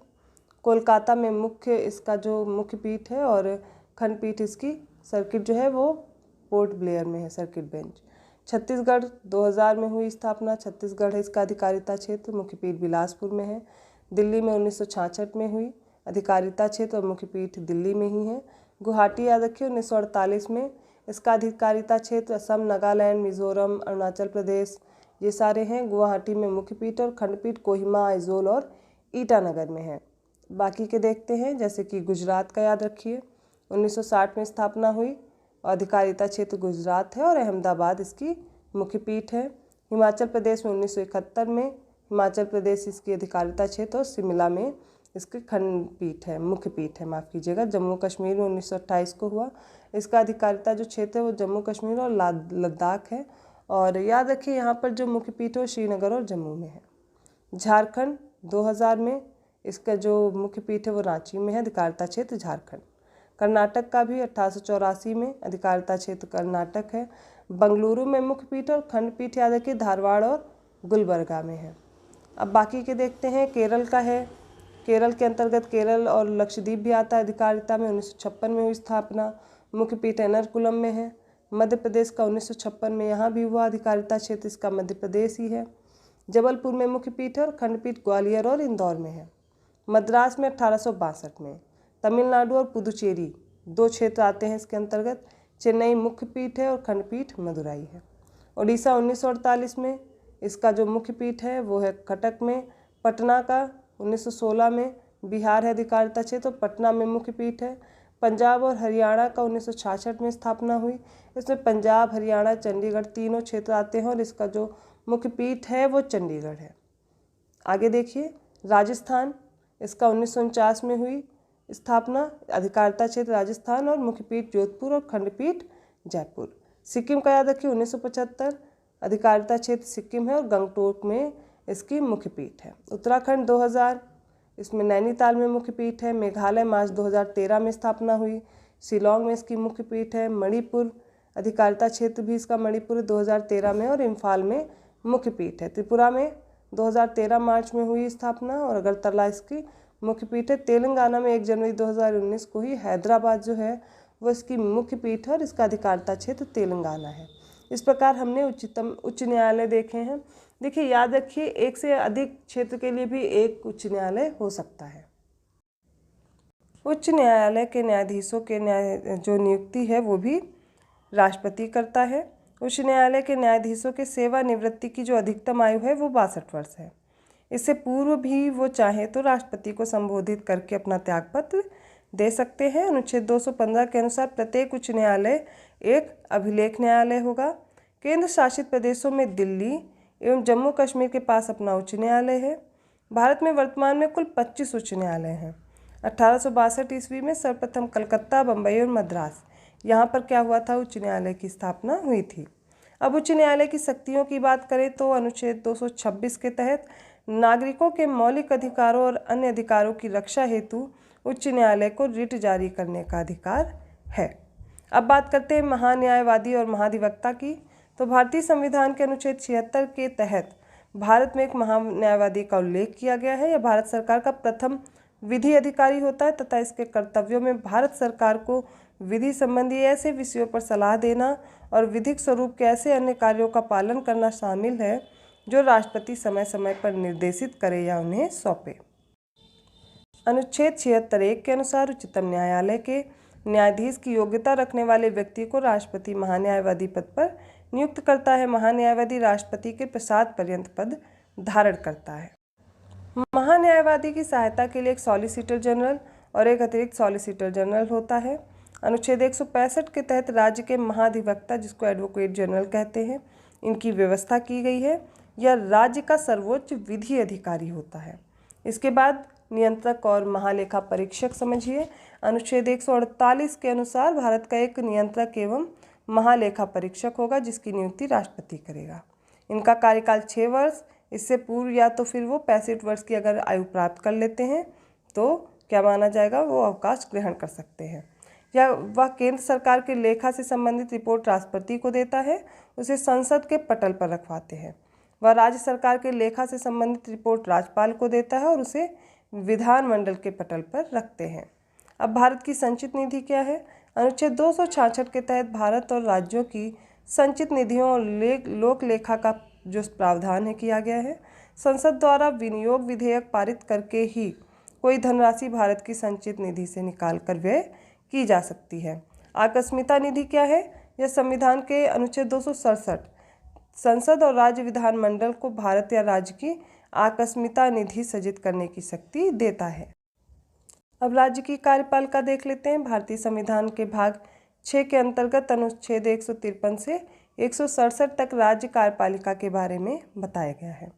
कोलकाता में इसका जो मुख्य पीठ है और खंडपीठ इसकी सर्किट जो है वो पोर्ट ब्लेयर में है, सर्किट बेंच। छत्तीसगढ़ 2000 में हुई स्थापना। छत्तीसगढ़ है इसका अधिकारिता क्षेत्र, मुख्य पीठ बिलासपुर में है। दिल्ली में 1966 में हुई। अधिकारिता क्षेत्र और मुख्य पीठ दिल्ली में ही है। गुवाहाटी याद रखिए, 1948 में इसका अधिकारिता क्षेत्र असम, नागालैंड, मिजोरम, अरुणाचल प्रदेश ये सारे हैं। गुवाहाटी में मुख्य पीठ और खंडपीठ कोहिमा, आइजोल और ईटानगर में है। बाकी के देखते हैं, जैसे कि गुजरात का याद रखिए, 1960 में स्थापना हुई। अधिकारिता क्षेत्र गुजरात है और अहमदाबाद इसकी मुख्य पीठ है। हिमाचल प्रदेश में 1971 में हिमाचल प्रदेश इसकी अधिकारिता क्षेत्र और शिमला में इसकी खंडपीठ है, मुख्य पीठ है, माफ़ कीजिएगा। जम्मू कश्मीर में 1928 को हुआ। इसका अधिकारिता जो क्षेत्र है वो जम्मू कश्मीर और लद्दाख है। और याद रखिए, यहाँ पर जो मुख्य पीठ है वो श्रीनगर और जम्मू में है। झारखंड 2000 में इसका जो मुख्य पीठ है वो रांची में है, अधिकारिता क्षेत्र झारखंड। कर्नाटक का भी 1884 में अधिकारिता क्षेत्र कर्नाटक है। बंगलुरु में मुख्य पीठ और खंडपीठ याद रखिए धारवाड़ और गुलबर्गा में है। अब बाकी के देखते हैं। केरल का है, केरल के अंतर्गत केरल और लक्षद्वीप भी आता है। अधिकारिता में 1956 में हुई स्थापना, मुख्य पीठ एर्नाकुलम में है। मध्य प्रदेश का 1956 में यहाँ भी हुआ, अधिकारिता क्षेत्र इसका मध्य प्रदेश ही है। जबलपुर में मुख्य पीठ है और खंडपीठ ग्वालियर और इंदौर में है। मद्रास में 1862 में। तमिलनाडु और पुदुचेरी 2 क्षेत्र आते हैं इसके अंतर्गत। चेन्नई मुख्य पीठ है और खंडपीठ मदुराई है। उड़ीसा 1948 में, इसका जो मुख्य पीठ है वो है कटक में। पटना का 1916 में। बिहार है अधिकारिता क्षेत्र, तो पटना में मुख्य पीठ है। पंजाब और हरियाणा का 1966 में स्थापना हुई। इसमें पंजाब, हरियाणा, चंडीगढ़ तीनों क्षेत्र आते हैं और इसका जो मुख्य पीठ है वो चंडीगढ़ है। आगे देखिए, राजस्थान, इसका 1949 में हुई स्थापना, अधिकारिता क्षेत्र राजस्थान और मुख्य पीठ जोधपुर और खंडपीठ जयपुर। सिक्किम का याद रखिए 1975, अधिकारिता क्षेत्र सिक्किम है और गंगटोक में इसकी मुख्य पीठ है। उत्तराखंड 2000, इसमें नैनीताल में मुख्य पीठ है। मेघालय मार्च 2013 में स्थापना हुई। शिलोंग में इसकी मुख्य पीठ है। मणिपुर, अधिकारिता क्षेत्र भी इसका मणिपुर 2013 में और इम्फाल में मुख्य पीठ है। त्रिपुरा में 2013 मार्च में हुई स्थापना और अगरतला इसकी मुख्य पीठ है। तेलंगाना में 1 जनवरी 2019 को ही हैदराबाद जो है वो इसकी मुख्य पीठ है और इसका अधिकारिता क्षेत्र तेलंगाना है। इस प्रकार हमने उच्च न्यायालय देखे हैं। देखिए, याद रखिए, एक से अधिक क्षेत्र के लिए भी एक उच्च न्यायालय हो सकता है। उच्च न्यायालय के न्यायाधीशों के जो नियुक्ति है वो भी राष्ट्रपति करता है। उच्च न्यायालय के न्यायाधीशों के सेवानिवृत्ति की जो अधिकतम आयु है वो 62 वर्ष है। इससे पूर्व भी वो चाहे तो राष्ट्रपति को संबोधित करके अपना त्यागपत्र दे सकते हैं। अनुच्छेद 215 के अनुसार प्रत्येक उच्च न्यायालय एक अभिलेख न्यायालय होगा। केंद्र शासित प्रदेशों में दिल्ली एवं जम्मू कश्मीर के पास अपना उच्च न्यायालय है। भारत में वर्तमान में कुल 25 उच्च न्यायालय हैं। 1862 ईस्वी में सर्वप्रथम कलकत्ता, बम्बई और मद्रास, यहाँ पर क्या हुआ था, उच्च न्यायालय की स्थापना हुई थी। अब उच्च न्यायालय की शक्तियों की बात करें तो अनुच्छेद 226 के तहत नागरिकों के मौलिक अधिकारों और अन्य अधिकारों की रक्षा हेतु उच्च न्यायालय को रिट जारी करने का अधिकार है। अब बात करते हैं महान्यायवादी और महाधिवक्ता की। तो भारतीय संविधान के अनुच्छेद 76 के तहत भारत में एक महान्यायवादी का उल्लेख किया गया है। यह भारत सरकार का प्रथम विधि अधिकारी होता है तथा इसके कर्तव्यों में भारत सरकार को विधि संबंधी ऐसे विषयों पर सलाह देना और विधिक स्वरूप के ऐसे अन्य कार्यों का पालन करना शामिल है जो राष्ट्रपति समय समय पर निर्देशित करे या उन्हें सौंपे। अनुच्छेद 76(1) के अनुसार उच्चतम न्यायालय के न्यायाधीश की योग्यता रखने वाले व्यक्ति को राष्ट्रपति महान्यायवादी पद पर नियुक्त करता है। महान्यायवादी राष्ट्रपति के प्रसाद पर्यंत पद धारण करता है। महान्यायवादी की सहायता के लिए एक सॉलिसिटर जनरल और एक अतिरिक्त सॉलिसिटर जनरल होता है। अनुच्छेद 165 के तहत राज्य के महाधिवक्ता, जिसको एडवोकेट जनरल कहते हैं, इनकी व्यवस्था की गई है। यह राज्य का सर्वोच्च विधि अधिकारी होता है। इसके बाद नियंत्रक और महालेखा परीक्षक समझिए। अनुच्छेद 148 के अनुसार भारत का एक नियंत्रक एवं महालेखा परीक्षक होगा जिसकी नियुक्ति राष्ट्रपति करेगा। इनका कार्यकाल 6 वर्ष, इससे पूर्व या तो फिर वो 65 वर्ष की अगर आयु प्राप्त कर लेते हैं तो क्या माना जाएगा, वो अवकाश ग्रहण कर सकते हैं। या वह केंद्र सरकार के लेखा से संबंधित रिपोर्ट राष्ट्रपति को देता है, उसे संसद के पटल पर रखवाते हैं। वह राज्य सरकार के लेखा से संबंधित रिपोर्ट राज्यपाल को देता है और उसे विधानमंडल के पटल पर रखते हैं। अब भारत की संचित निधि क्या है? अनुच्छेद 266 के तहत भारत और राज्यों की संचित निधियों और लोक लेखा का जो प्रावधान है किया गया है। संसद द्वारा विनियोग विधेयक पारित करके ही कोई धनराशि भारत की संचित निधि से निकाल कर व्यय की जा सकती है। आकस्मिकता निधि क्या है? यह संविधान के अनुच्छेद 267 संसद और राज्य विधानमंडल को भारत या राज्य की आकस्मिकता निधि सृजित करने की शक्ति देता है। अब राज्य की कार्यपालिका देख लेते हैं। भारतीय संविधान के भाग 6 के अंतर्गत अनुच्छेद 153 से 167 तक राज्य कार्यपालिका के बारे में बताया गया है।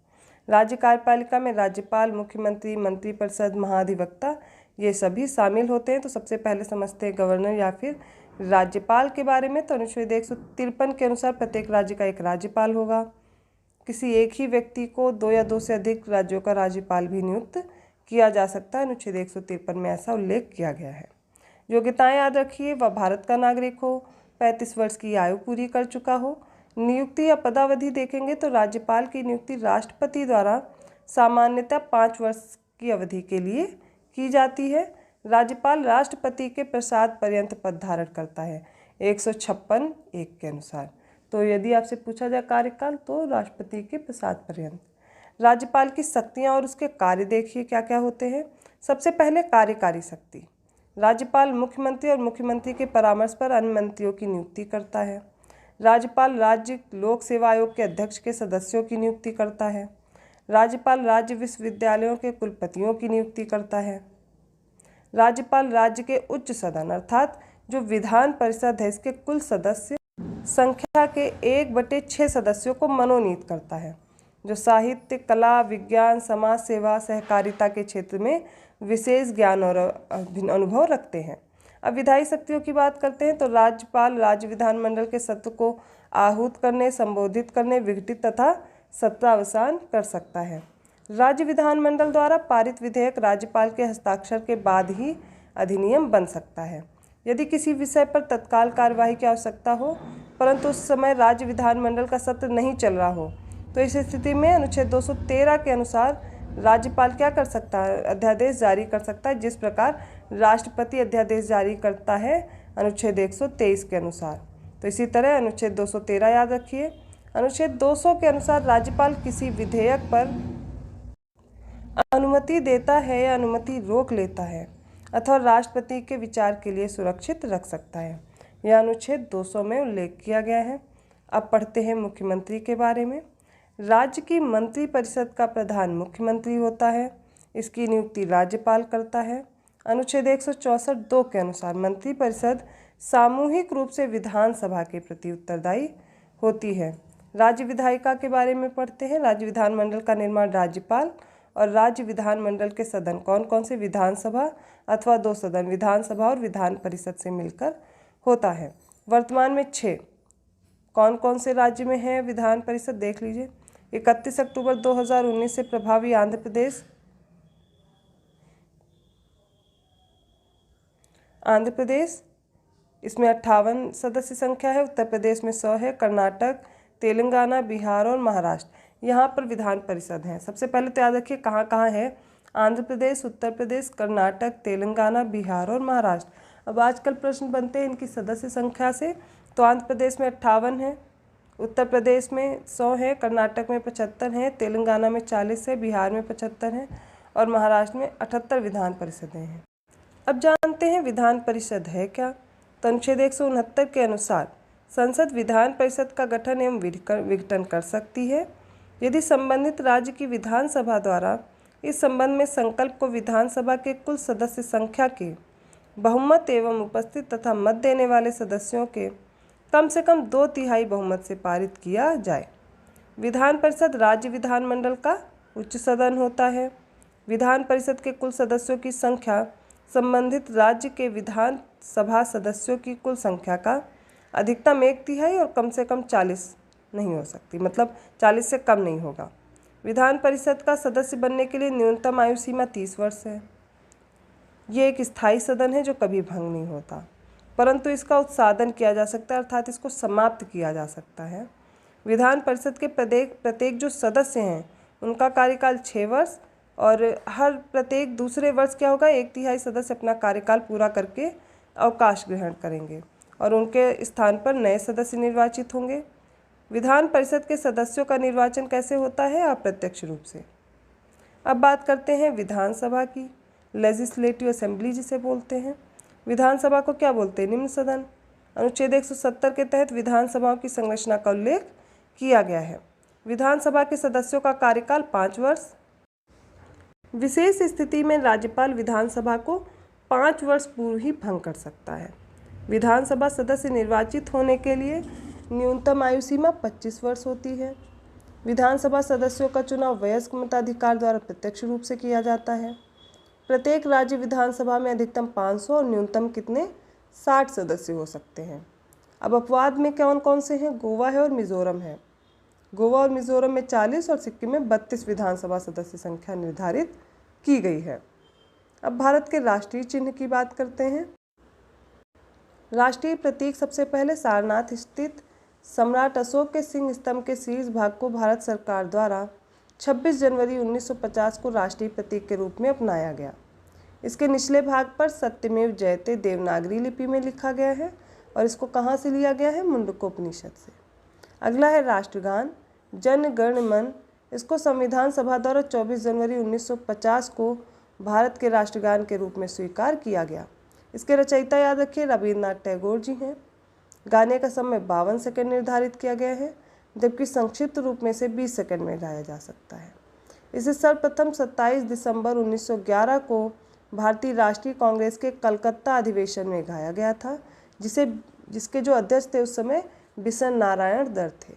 राज्य कार्यपालिका में राज्यपाल, मुख्यमंत्री, मंत्रिपरिषद, महाधिवक्ता ये सभी शामिल होते हैं। तो सबसे पहले समझते हैं गवर्नर या फिर राज्यपाल के बारे में। तो अनुच्छेद 153 के अनुसार प्रत्येक राज्य का एक राज्यपाल होगा। किसी एक ही व्यक्ति को 2 या 2 से अधिक राज्यों का राज्यपाल भी नियुक्त किया जा सकता है। अनुच्छेद 153 में ऐसा उल्लेख किया गया है। योग्यताएं याद रखिए, वह भारत का नागरिक हो, 35 वर्ष की आयु पूरी कर चुका हो। नियुक्ति या पदावधि देखेंगे तो राज्यपाल की नियुक्ति राष्ट्रपति द्वारा सामान्यतः 5 वर्ष की अवधि के लिए की जाती है। राज्यपाल राष्ट्रपति के प्रसाद पर्यंत पद धारण करता है 156(1) के अनुसार। तो यदि आपसे पूछा जाए कार्यकाल तो राष्ट्रपति के प्रसाद पर्यंत। राज्यपाल की शक्तियां और उसके कार्य देखिए क्या क्या होते हैं। सबसे पहले कार्यकारी शक्ति। राज्यपाल मुख्यमंत्री और मुख्यमंत्री के परामर्श पर अन्य मंत्रियों की नियुक्ति करता है। राज्यपाल राज्य लोक सेवा आयोग के अध्यक्ष के सदस्यों की नियुक्ति करता है। राज्यपाल राज्य विश्वविद्यालयों के कुलपतियों की नियुक्ति करता है। राज्यपाल राज्य के उच्च सदन अर्थात जो विधान परिषद है इसके कुल सदस्य संख्या के 1/6 सदस्यों को मनोनीत करता है, जो साहित्य, कला, विज्ञान, समाज सेवा, सहकारिता के क्षेत्र में विशेष ज्ञान और अनुभव रखते हैं। अब विधायी शक्तियों की बात करते हैं तो राज्यपाल राज्य विधानमंडल के सत्र को आहूत करने, संबोधित करने, विघटित तथा सत्रावसान कर सकता है। राज्य विधानमंडल द्वारा पारित विधेयक राज्यपाल के हस्ताक्षर के बाद ही अधिनियम बन सकता है। यदि किसी विषय पर तत्काल कार्यवाही की आवश्यकता हो परंतु उस समय राज्य विधानमंडल का सत्र नहीं चल रहा हो तो इस स्थिति में अनुच्छेद 213 के अनुसार राज्यपाल क्या कर सकता है? अध्यादेश जारी कर सकता है, जिस प्रकार राष्ट्रपति अध्यादेश जारी करता है अनुच्छेद 123 के अनुसार। तो इसी तरह अनुच्छेद 213 याद रखिए। अनुच्छेद 200 के अनुसार राज्यपाल किसी विधेयक पर अनुमति देता है या अनुमति रोक लेता है अथवा राष्ट्रपति के विचार के लिए सुरक्षित रख सकता है। यह अनुच्छेद 200 में उल्लेख किया गया है। अब पढ़ते हैं मुख्यमंत्री के बारे में। राज्य की मंत्रिपरिषद का प्रधान मुख्यमंत्री होता है। इसकी नियुक्ति राज्यपाल करता है। अनुच्छेद 164(2) के अनुसार मंत्रिपरिषद सामूहिक रूप से विधानसभा के प्रति उत्तरदायी होती है। राज्य विधायिका के बारे में पढ़ते हैं। राज्य विधानमंडल का निर्माण राज्यपाल और राज्य विधानमंडल के सदन कौन कौन से? विधानसभा अथवा 2 सदन, विधानसभा और विधान परिषद से मिलकर होता है। वर्तमान में 6 कौन कौन से राज्य में है विधान परिषद देख लीजिए। 31 अक्टूबर 2019 से प्रभावी आंध्र प्रदेश, इसमें 58 सदस्य संख्या है। उत्तर प्रदेश में 100 है। कर्नाटक, तेलंगाना, बिहार और महाराष्ट्र यहाँ पर विधान परिषद हैं। सबसे पहले तो याद रखिए कहाँ कहाँ है? आंध्र प्रदेश, उत्तर प्रदेश, कर्नाटक, तेलंगाना, बिहार और महाराष्ट्र। अब आजकल प्रश्न बनते हैं इनकी सदस्य संख्या से। तो आंध्र प्रदेश में 58 है, उत्तर प्रदेश में 100 है, कर्नाटक में 75 है, तेलंगाना में 40 है, बिहार में 75 है और महाराष्ट्र में 78 विधान परिषदें हैं। अब जानते हैं विधान परिषद है क्या। तो अनुच्छेद 169 के अनुसार संसद विधान परिषद का गठन एवं विघटन कर सकती है यदि संबंधित राज्य की विधानसभा द्वारा इस संबंध में संकल्प को विधानसभा के कुल सदस्य संख्या के बहुमत एवं उपस्थित तथा मत देने वाले सदस्यों के कम से कम 2/3 बहुमत से पारित किया जाए। विधान परिषद राज्य विधानमंडल का उच्च सदन होता है। विधान परिषद के कुल सदस्यों की संख्या संबंधित राज्य के विधान सभा सदस्यों की कुल संख्या का अधिकतम 1/3 और कम से कम 40 नहीं हो सकती, मतलब 40 से कम नहीं होगा। विधान परिषद का सदस्य बनने के लिए न्यूनतम आयु सीमा 30 वर्ष है। ये एक स्थायी सदन है जो कभी भंग नहीं होता, परंतु इसका उत्साधन किया जा सकता है अर्थात इसको समाप्त किया जा सकता है। विधान परिषद के प्रत्येक जो सदस्य हैं उनका कार्यकाल 6 वर्ष और हर प्रत्येक दूसरे वर्ष क्या होगा 1/3 सदस्य अपना कार्यकाल पूरा करके अवकाश ग्रहण करेंगे और उनके स्थान पर नए सदस्य निर्वाचित होंगे। विधान परिषद के सदस्यों का निर्वाचन कैसे होता है? अप्रत्यक्ष रूप से। अब बात करते हैं विधानसभा की, लेजिस्लेटिव असेंबली जिसे बोलते हैं। विधानसभा को क्या बोलते हैं? निम्न सदन। अनुच्छेद 170 के तहत विधानसभाओं की संरचना का उल्लेख किया गया है। विधानसभा के सदस्यों का कार्यकाल 5 वर्ष। विशेष स्थिति में राज्यपाल विधानसभा को 5 वर्ष पूर्व ही भंग कर सकता है। विधानसभा सदस्य निर्वाचित होने के लिए न्यूनतम आयु सीमा 25 वर्ष होती है। विधानसभा सदस्यों का चुनाव वयस्क मताधिकार द्वारा प्रत्यक्ष रूप से किया जाता है। प्रत्येक राज्य विधानसभा में अधिकतम 500 और न्यूनतम कितने 60 सदस्य हो सकते हैं। अब अपवाद में कौन कौन से हैं? गोवा है और मिजोरम है। गोवा और मिजोरम में 40 और सिक्किम में 32 विधानसभा सदस्य संख्या निर्धारित की गई है। अब भारत के राष्ट्रीय चिन्ह की बात करते हैं। राष्ट्रीय प्रतीक सबसे पहले सारनाथ स्थित सम्राट अशोक के सिंह स्तंभ के शीर्ष भाग को भारत सरकार द्वारा 26 जनवरी 1950 को राष्ट्रीय प्रतीक के रूप में अपनाया गया। इसके निचले भाग पर सत्यमेव जयते देवनागरी लिपि में लिखा गया है और इसको कहाँ से लिया गया है? मुंडकोपनिषद से। अगला है राष्ट्रगान जन गण मन। इसको संविधान सभा द्वारा 24 जनवरी 1950 को भारत के राष्ट्रगान के रूप में स्वीकार किया गया। इसके रचयिता याद रखिए रविन्द्रनाथ टैगोर जी हैं। गाने का समय 52 सेकंड निर्धारित किया गया है, जबकि संक्षिप्त रूप में से 20 सेकंड में गाया जा सकता है। इसे सर्वप्रथम 27 दिसंबर 1911 को भारतीय राष्ट्रीय कांग्रेस के कलकत्ता अधिवेशन में गाया गया था, जिसके जो अध्यक्ष थे उस समय बिशन नारायण दर थे।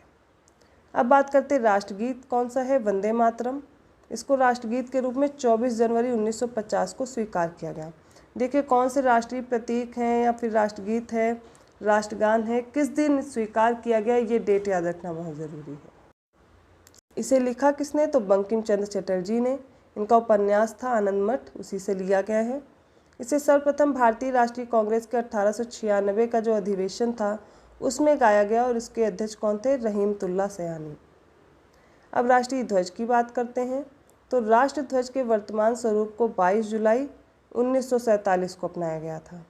अब बात करते राष्ट्रगीत कौन सा है? वंदे मातरम। इसको राष्ट्रगीत के रूप में 24 जनवरी 1950 को स्वीकार किया गया। देखिए कौन से राष्ट्रीय प्रतीक हैं या फिर राष्ट्रगीत है, राष्ट्रगान है, किस दिन स्वीकार किया गया, ये डेट याद रखना बहुत ज़रूरी है। इसे लिखा किसने? तो बंकिम चंद्र चटर्जी ने। इनका उपन्यास था आनंद मठ, उसी से लिया गया है। इसे सर्वप्रथम भारतीय राष्ट्रीय कांग्रेस के 1896 का जो अधिवेशन था उसमें गाया गया और इसके अध्यक्ष कौन थे? रहीमतुल्ला सयानी। अब राष्ट्रीय ध्वज की बात करते हैं। तो राष्ट्र ध्वज के वर्तमान स्वरूप को 22 जुलाई 1947 को अपनाया गया था।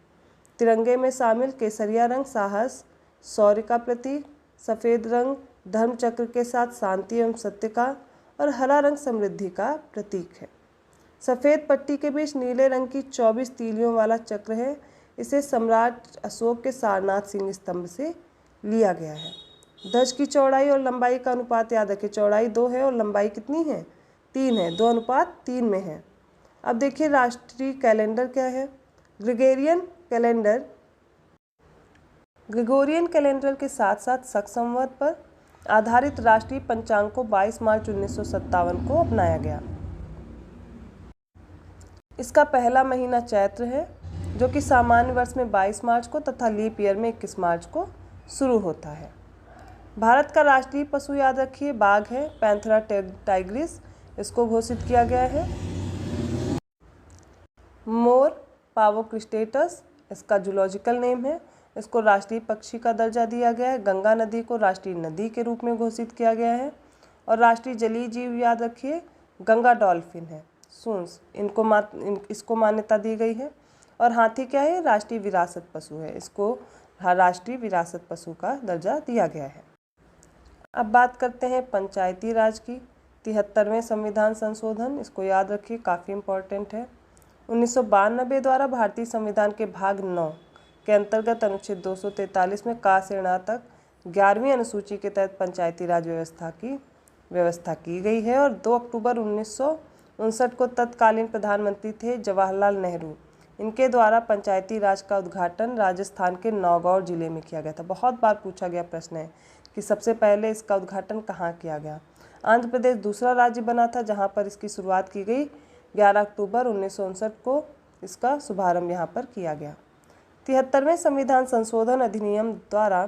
तिरंगे में शामिल केसरिया रंग साहस, शौर्य का प्रतीक, सफ़ेद रंग धर्म चक्र के साथ शांति एवं सत्य का और हरा रंग समृद्धि का प्रतीक है। सफ़ेद पट्टी के बीच नीले रंग की 24 तीलियों वाला चक्र है। इसे सम्राट अशोक के सारनाथ सिंह स्तंभ से लिया गया है। ध्वज की चौड़ाई और लंबाई का अनुपात याद रखें, चौड़ाई 2 है और लंबाई कितनी है? 3 है, 2:3 में है। अब देखिए राष्ट्रीय कैलेंडर क्या है? ग्रेगोरियन कैलेंडर के साथ साथ शक संवत पर आधारित राष्ट्रीय पंचांग को 22 मार्च 1957 को अपनाया गया। इसका पहला महीना चैत्र है, जो कि सामान्य वर्ष में 22 मार्च को तथा लीप ईयर में 21 मार्च को शुरू होता है। भारत का राष्ट्रीय पशु याद रखिए बाघ है, पैंथेरा टाइग्रिस इसको घोषित किया गया है। मोर पावो क्रिस्टेटस इसका जूलॉजिकल नेम है, इसको राष्ट्रीय पक्षी का दर्जा दिया गया है। गंगा नदी को राष्ट्रीय नदी के रूप में घोषित किया गया है। और राष्ट्रीय जलीय जीव याद रखिए गंगा डॉल्फिन है, सूंस इसको मान्यता दी गई है। और हाथी क्या है? राष्ट्रीय विरासत पशु है, इसको राष्ट्रीय विरासत पशु का दर्जा दिया गया है। अब बात करते हैं पंचायती राज की। 73वें संविधान संशोधन, इसको याद रखिए काफ़ी इम्पोर्टेंट है। 1992 द्वारा भारतीय संविधान के भाग 9 के अंतर्गत अनुच्छेद 243 में का से ण तक 11वीं अनुसूची के तहत पंचायती राज व्यवस्था की गई है। और 2 अक्टूबर 1959 को तत्कालीन प्रधानमंत्री थे जवाहरलाल नेहरू, इनके द्वारा पंचायती राज का उद्घाटन राजस्थान के नौगौर जिले में किया गया था। बहुत बार पूछा गया प्रश्न है कि सबसे पहले इसका उद्घाटन कहाँ किया गया। आंध्र प्रदेश दूसरा राज्य बना था जहाँ पर इसकी शुरुआत की गई। 11 अक्टूबर 1959 को इसका शुभारंभ यहाँ पर किया गया। 73वें संविधान संशोधन अधिनियम द्वारा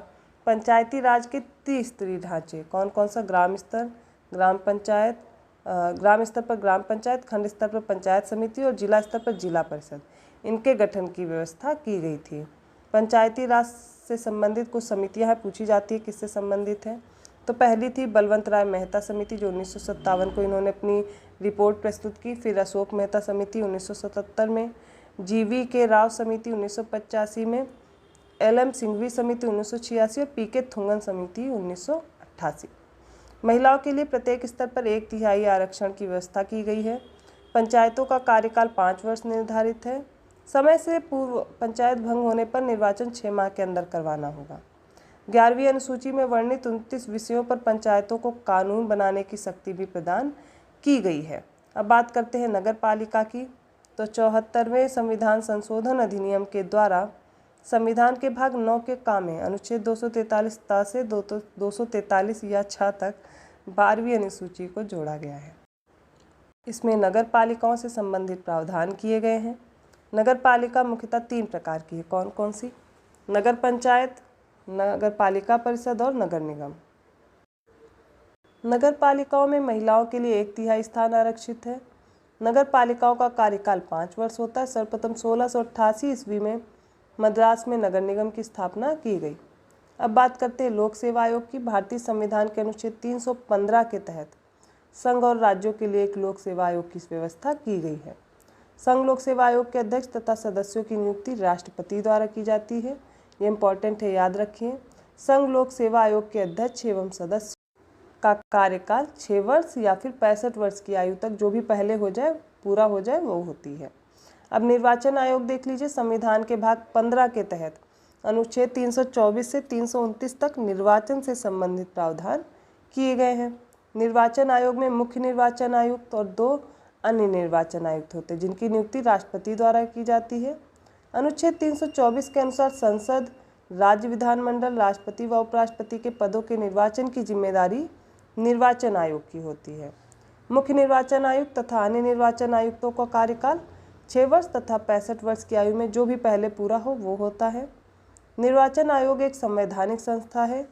पंचायती राज के त्रिस्तरीय ढांचे कौन कौन सा? ग्राम स्तर, ग्राम स्तर पर ग्राम पंचायत, खंड स्तर पर पंचायत समिति और जिला स्तर पर जिला परिषद, इनके गठन की व्यवस्था की गई थी। पंचायती राज से संबंधित कुछ समितियां हैं, पूछी जाती है किससे संबंधित है। तो पहली थी बलवंत राय मेहता समिति, जो 1957 को इन्होंने अपनी रिपोर्ट प्रस्तुत की। फिर अशोक मेहता समिति 1977 में, जीवी के राव समिति 1985 में, LM सिंघवी समिति 1986 और PK थुंगन समिति 1988। महिलाओं के लिए प्रत्येक स्तर पर 1/3 आरक्षण की व्यवस्था की गई है। पंचायतों का कार्यकाल 5 वर्ष निर्धारित है। समय से पूर्व पंचायत भंग होने पर निर्वाचन 6 माह के अंदर करवाना होगा। 11वीं अनुसूची में वर्णित 29 विषयों पर पंचायतों को कानून बनाने की शक्ति भी प्रदान की गई है। अब बात करते हैं नगर पालिका की। तो 74वें संविधान संशोधन अधिनियम के द्वारा संविधान के भाग 9 के का में अनुच्छेद 243 ता से 243 या 6 तक 12वीं अनुसूची को जोड़ा गया है। इसमें नगर पालिकाओं से संबंधित प्रावधान किए गए हैं। नगर पालिका मुख्यतः 3 प्रकार की है। कौन कौन सी? नगर पंचायत, नगर पालिका परिषद और नगर निगम। नगर पालिकाओं में महिलाओं के लिए 1/3 स्थान आरक्षित है। नगर पालिकाओं का कार्यकाल 5 वर्ष होता है। सर्वप्रथम 1688 ईस्वी में मद्रास में नगर निगम की स्थापना की गई। अब बात करते हैं लोक सेवा आयोग की। भारतीय संविधान के अनुच्छेद 315 के तहत संघ और राज्यों के लिए एक लोक सेवा आयोग की व्यवस्था की गई है। संघ लोक सेवा आयोग के अध्यक्ष तथा सदस्यों की नियुक्ति राष्ट्रपति द्वारा की जाती है। ये इंपॉर्टेंट है, याद रखिए। संघ लोक सेवा आयोग के अध्यक्ष एवं सदस्य का कार्यकाल 6 वर्ष या फिर 65 वर्ष की आयु तक, जो भी पहले हो जाए, पूरा हो जाए, वो होती है। अब निर्वाचन आयोग देख लीजिए। संविधान के भाग 15 के तहत अनुच्छेद 324 से 329 तक निर्वाचन से संबंधित प्रावधान किए गए हैं। निर्वाचन आयोग में मुख्य निर्वाचन आयुक्त और 2 अन्य निर्वाचन आयुक्त होते हैं, जिनकी नियुक्ति राष्ट्रपति द्वारा की जाती है। अनुच्छेद 324 के अनुसार संसद, राज्य विधानमंडल, राष्ट्रपति व उपराष्ट्रपति के पदों के निर्वाचन की जिम्मेदारी निर्वाचन आयोग की होती है। मुख्य निर्वाचन आयुक्त तथा अन्य निर्वाचन आयुक्तों का कार्यकाल 6 वर्ष तथा 65 वर्ष की आयु में जो भी पहले पूरा हो वो होता है। निर्वाचन आयोग एक संवैधानिक संस्था है।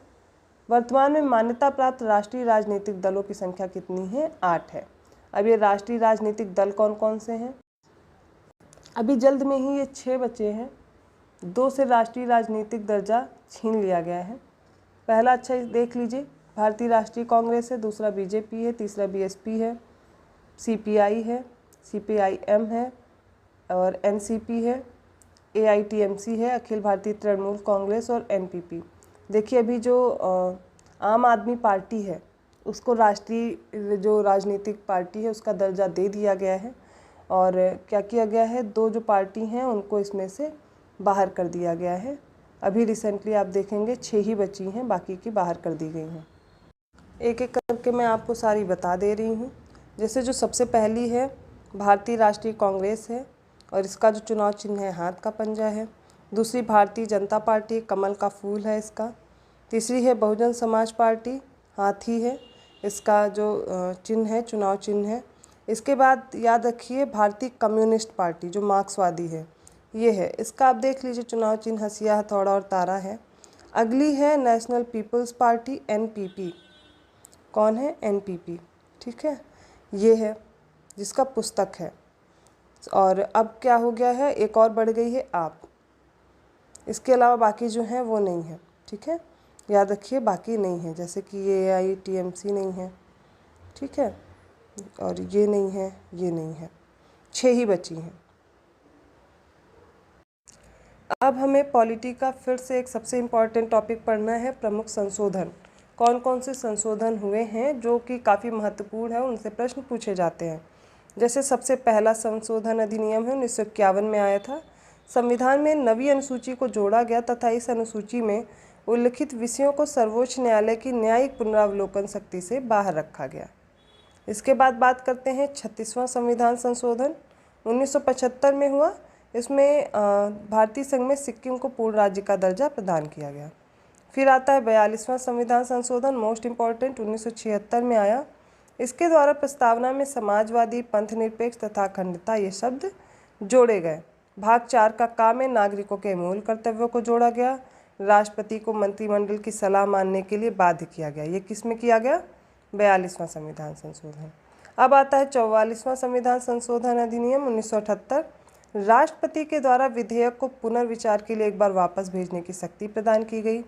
वर्तमान में मान्यता प्राप्त राष्ट्रीय राजनीतिक दलों की संख्या कितनी है? 8 है। अब ये राष्ट्रीय राजनीतिक दल कौन कौन से हैं? अभी जल्द में ही ये 6 बचे हैं। 2 से राष्ट्रीय राजनीतिक दर्जा छीन लिया गया है। पहला अच्छा देख लीजिए, भारतीय राष्ट्रीय कांग्रेस है। दूसरा बीजेपी है। तीसरा बीएसपी है। सीपीआई है। सीपीआईएम है और एनसीपी है। एआईटीएमसी है, अखिल भारतीय तृणमूल कांग्रेस और एनपीपी। देखिए, अभी जो आम आदमी पार्टी है उसको राष्ट्रीय जो राजनीतिक पार्टी है उसका दर्जा दे दिया गया है। और क्या किया गया है, 2 जो पार्टी हैं उनको इसमें से बाहर कर दिया गया है। अभी रिसेंटली आप देखेंगे 6 ही बची हैं, बाकी की बाहर कर दी गई हैं। एक एक करके मैं आपको सारी बता दे रही हूँ। जैसे जो सबसे पहली है भारतीय राष्ट्रीय कांग्रेस है और इसका जो चुनाव चिन्ह है हाथ का पंजा है। दूसरी भारतीय जनता पार्टी, कमल का फूल है इसका। तीसरी है बहुजन समाज पार्टी, हाथी है इसका जो चिन्ह है, चुनाव चिन्ह है। इसके बाद याद रखिए भारतीय कम्युनिस्ट पार्टी जो मार्क्सवादी है, ये है। इसका आप देख लीजिए चुनाव चिन्ह हंसिया, हथौड़ा और तारा है। अगली है नेशनल पीपल्स पार्टी, एनपीपी। कौन है? एनपीपी, ठीक है। ये है जिसका पुस्तक है। और अब क्या हो गया है, एक और बढ़ गई है आप। इसके अलावा बाकी जो हैं वो नहीं है, ठीक है। याद रखिए बाकी नहीं है, जैसे कि ये एआईटीएमसी नहीं है, ठीक है, और ये नहीं है, ये नहीं है। 6 ही बची हैं। अब हमें पॉलिटी का फिर से एक सबसे इम्पॉर्टेंट टॉपिक पढ़ना है, प्रमुख संशोधन। कौन कौन से संशोधन हुए हैं जो कि काफ़ी महत्वपूर्ण है, उनसे प्रश्न पूछे जाते हैं। जैसे सबसे पहला संशोधन अधिनियम है 1951 में आया था। संविधान में नवी अनुसूची को जोड़ा गया तथा इस अनुसूची में उल्लिखित विषयों को सर्वोच्च न्यायालय की न्यायिक पुनरावलोकन शक्ति से बाहर रखा गया। इसके बाद बात करते हैं 36वां संविधान संशोधन 1975 में हुआ। इसमें भारतीय संघ में सिक्किम को पूर्ण राज्य का दर्जा प्रदान किया गया। फिर आता है 42वां संविधान संशोधन, मोस्ट इम्पॉर्टेंट, 1976 में आया। इसके द्वारा प्रस्तावना में समाजवादी, पंथ निरपेक्ष तथा अखंडता ये शब्द जोड़े गए। भाग 4 का काम है नागरिकों के मूल कर्तव्यों को जोड़ा गया। राष्ट्रपति को मंत्रिमंडल की सलाह मानने के लिए बाध्य किया गया। ये किस में किया गया? 42वां संविधान संशोधन। अब आता है 44वां संविधान संशोधन अधिनियम 1978। राष्ट्रपति के द्वारा विधेयक को पुनर्विचार के लिए एक बार वापस भेजने की शक्ति प्रदान की गई।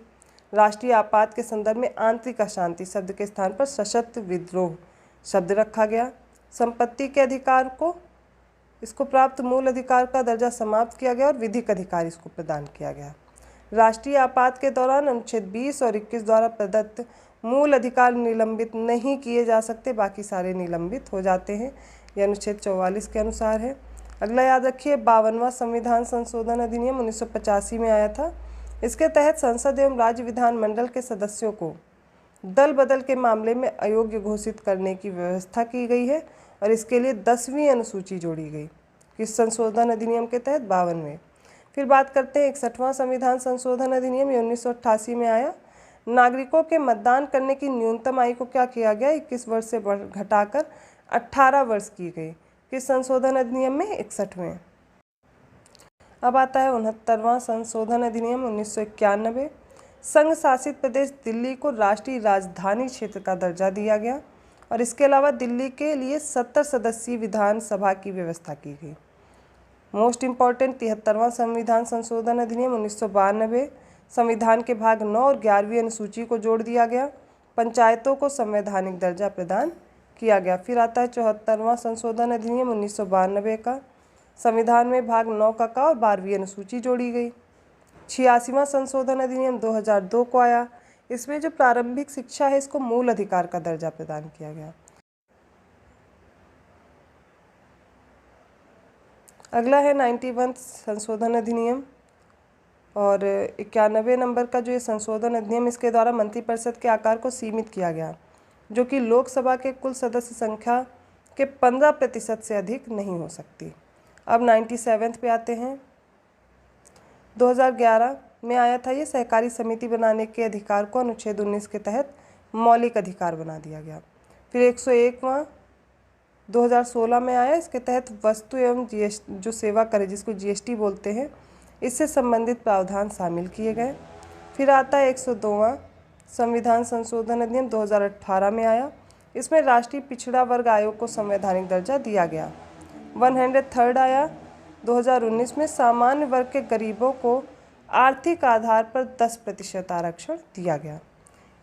राष्ट्रीय आपात के संदर्भ में आंतरिक अशांति शब्द के स्थान पर सशक्त विद्रोह शब्द रखा गया। संपत्ति के अधिकार को इसको प्राप्त मूल अधिकार का दर्जा समाप्त किया गया और विधिक अधिकार इसको प्रदान किया गया। राष्ट्रीय आपात के दौरान अनुच्छेद 20 और 21 द्वारा प्रदत्त मूल अधिकार निलंबित नहीं किए जा सकते, बाकी सारे निलंबित हो जाते हैं। यह अनुच्छेद 44 के अनुसार है। अगला याद रखिए 52वां संविधान संशोधन अधिनियम 1985 में आया था। इसके तहत संसद एवं राज्य विधानमंडल के सदस्यों को दल बदल के मामले में अयोग्य घोषित करने की व्यवस्था की गई है और इसके लिए 10वीं अनुसूची जोड़ी गई। किस संशोधन अधिनियम के तहत? 52वें। फिर बात करते हैं 61वां संविधान संशोधन अधिनियम, 1988 में आया। नागरिकों के मतदान करने की न्यूनतम आयु को क्या किया गया? 21 वर्ष से घटाकर 18 वर्ष की गई। किस संशोधन अधिनियम में? 61वें। अब आता है 69वां संशोधन अधिनियम 1991। संघ शासित प्रदेश दिल्ली को राष्ट्रीय राजधानी क्षेत्र का दर्जा दिया गया और इसके अलावा दिल्ली के लिए 70 सदस्यीय विधानसभा की व्यवस्था की गई। मोस्ट इम्पॉर्टेंट 73वां संविधान संशोधन अधिनियम 1992, संविधान के भाग 9 और 11वीं अनुसूची को जोड़ दिया गया। पंचायतों को संवैधानिक दर्जा प्रदान किया गया। फिर आता है 74वां संशोधन अधिनियम 1992 का, संविधान में भाग 9 का और 12वीं अनुसूची जोड़ी गई। 86वां संशोधन अधिनियम 2002 को आया। इसमें जो प्रारंभिक शिक्षा है इसको मूल अधिकार का दर्जा प्रदान किया गया। अगला है 91 संशोधन अधिनियम और 91 नंबर का जो ये संशोधन अधिनियम, इसके द्वारा मंत्रिपरिषद के आकार को सीमित किया गया, जो कि लोकसभा के कुल सदस्य संख्या के 15% से अधिक नहीं हो सकती। अब 97 पे आते हैं। 2011 में आया था ये, सहकारी समिति बनाने के अधिकार को अनुच्छेद 19 के तहत मौलिक अधिकार बना दिया गया। फिर 101वां 2016 में आया, इसके तहत वस्तु एवं जो सेवा कर जिसको जीएसटी बोलते हैं, इससे संबंधित प्रावधान शामिल किए गए। फिर आता है 102वां संविधान संशोधन अधिनियम 2018 में आया। इसमें राष्ट्रीय पिछड़ा वर्ग आयोग को संवैधानिक दर्जा दिया गया। 103 आया 2019 में, सामान्य वर्ग के गरीबों को आर्थिक आधार पर 10% आरक्षण दिया गया।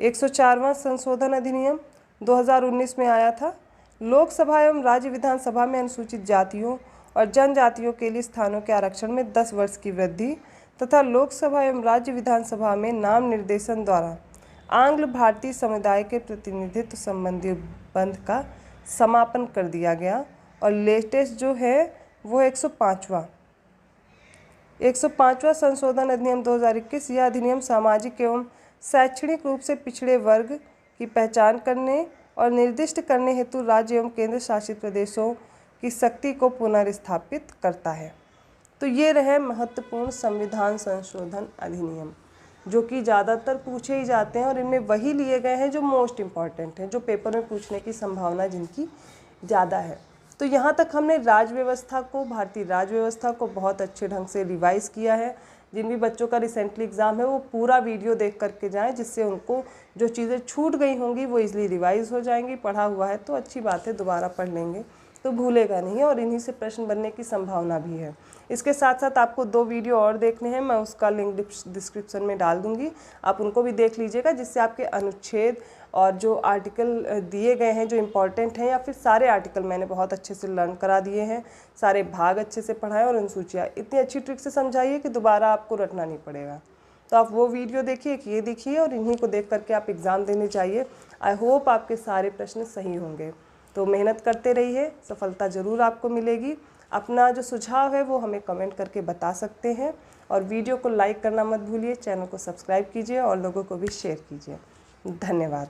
104वां संशोधन अधिनियम 2019 में आया था। लोकसभा एवं राज्य विधानसभा में अनुसूचित जातियों और जनजातियों के लिए स्थानों के आरक्षण में 10 वर्ष की वृद्धि तथा लोकसभा एवं राज्य विधानसभा में नाम निर्देशन द्वारा आंग्ल भारतीय समुदाय के प्रतिनिधित्व संबंधी बंद का समापन कर दिया गया। और लेटेस्ट जो है वो 105वां संशोधन अधिनियम 2021। यह अधिनियम सामाजिक एवं शैक्षणिक रूप से पिछड़े वर्ग की पहचान करने और निर्दिष्ट करने हेतु राज्य एवं केंद्र शासित प्रदेशों की शक्ति को पुनर्स्थापित करता है। तो ये रहे महत्वपूर्ण संविधान संशोधन अधिनियम, जो कि ज़्यादातर पूछे ही जाते हैं और इनमें वही लिए गए हैं जो मोस्ट इम्पॉर्टेंट हैं, जो पेपर में पूछने की संभावना जिनकी ज़्यादा है। तो यहाँ तक हमने राज्य व्यवस्था को, भारतीय राज्य व्यवस्था को बहुत अच्छे ढंग से रिवाइज़ किया है। जिन भी बच्चों का रिसेंटली एग्ज़ाम है वो पूरा वीडियो देख करके जाएं, जिससे उनको जो चीज़ें छूट गई होंगी वो इजीली रिवाइज़ हो जाएंगी। पढ़ा हुआ है तो अच्छी बात है, दोबारा पढ़ लेंगे तो भूलेगा नहीं और इन्हीं से प्रश्न बनने की संभावना भी है। इसके साथ साथ आपको 2 वीडियो और देखने हैं, मैं उसका लिंक डिस्क्रिप्शन में डाल दूंगी, आप उनको भी देख लीजिएगा, जिससे आपके अनुच्छेद और जो आर्टिकल दिए गए हैं जो इम्पॉर्टेंट हैं, या फिर सारे आर्टिकल मैंने बहुत अच्छे से लर्न करा दिए हैं, सारे भाग अच्छे से पढ़ाएं और अनुसूचियाँ इतनी अच्छी ट्रिक से समझाइए कि दोबारा आपको रटना नहीं पड़ेगा। तो आप वो वीडियो देखिए, कि ये देखिए और इन्हीं को देख करके आप एग्ज़ाम देने चाहिए। आई होप आपके सारे प्रश्न सही होंगे। तो मेहनत करते रहिए, सफलता ज़रूर आपको मिलेगी। अपना जो सुझाव है वो हमें कमेंट करके बता सकते हैं और वीडियो को लाइक करना मत भूलिए, चैनल को सब्सक्राइब कीजिए और लोगों को भी शेयर कीजिए। धन्यवाद।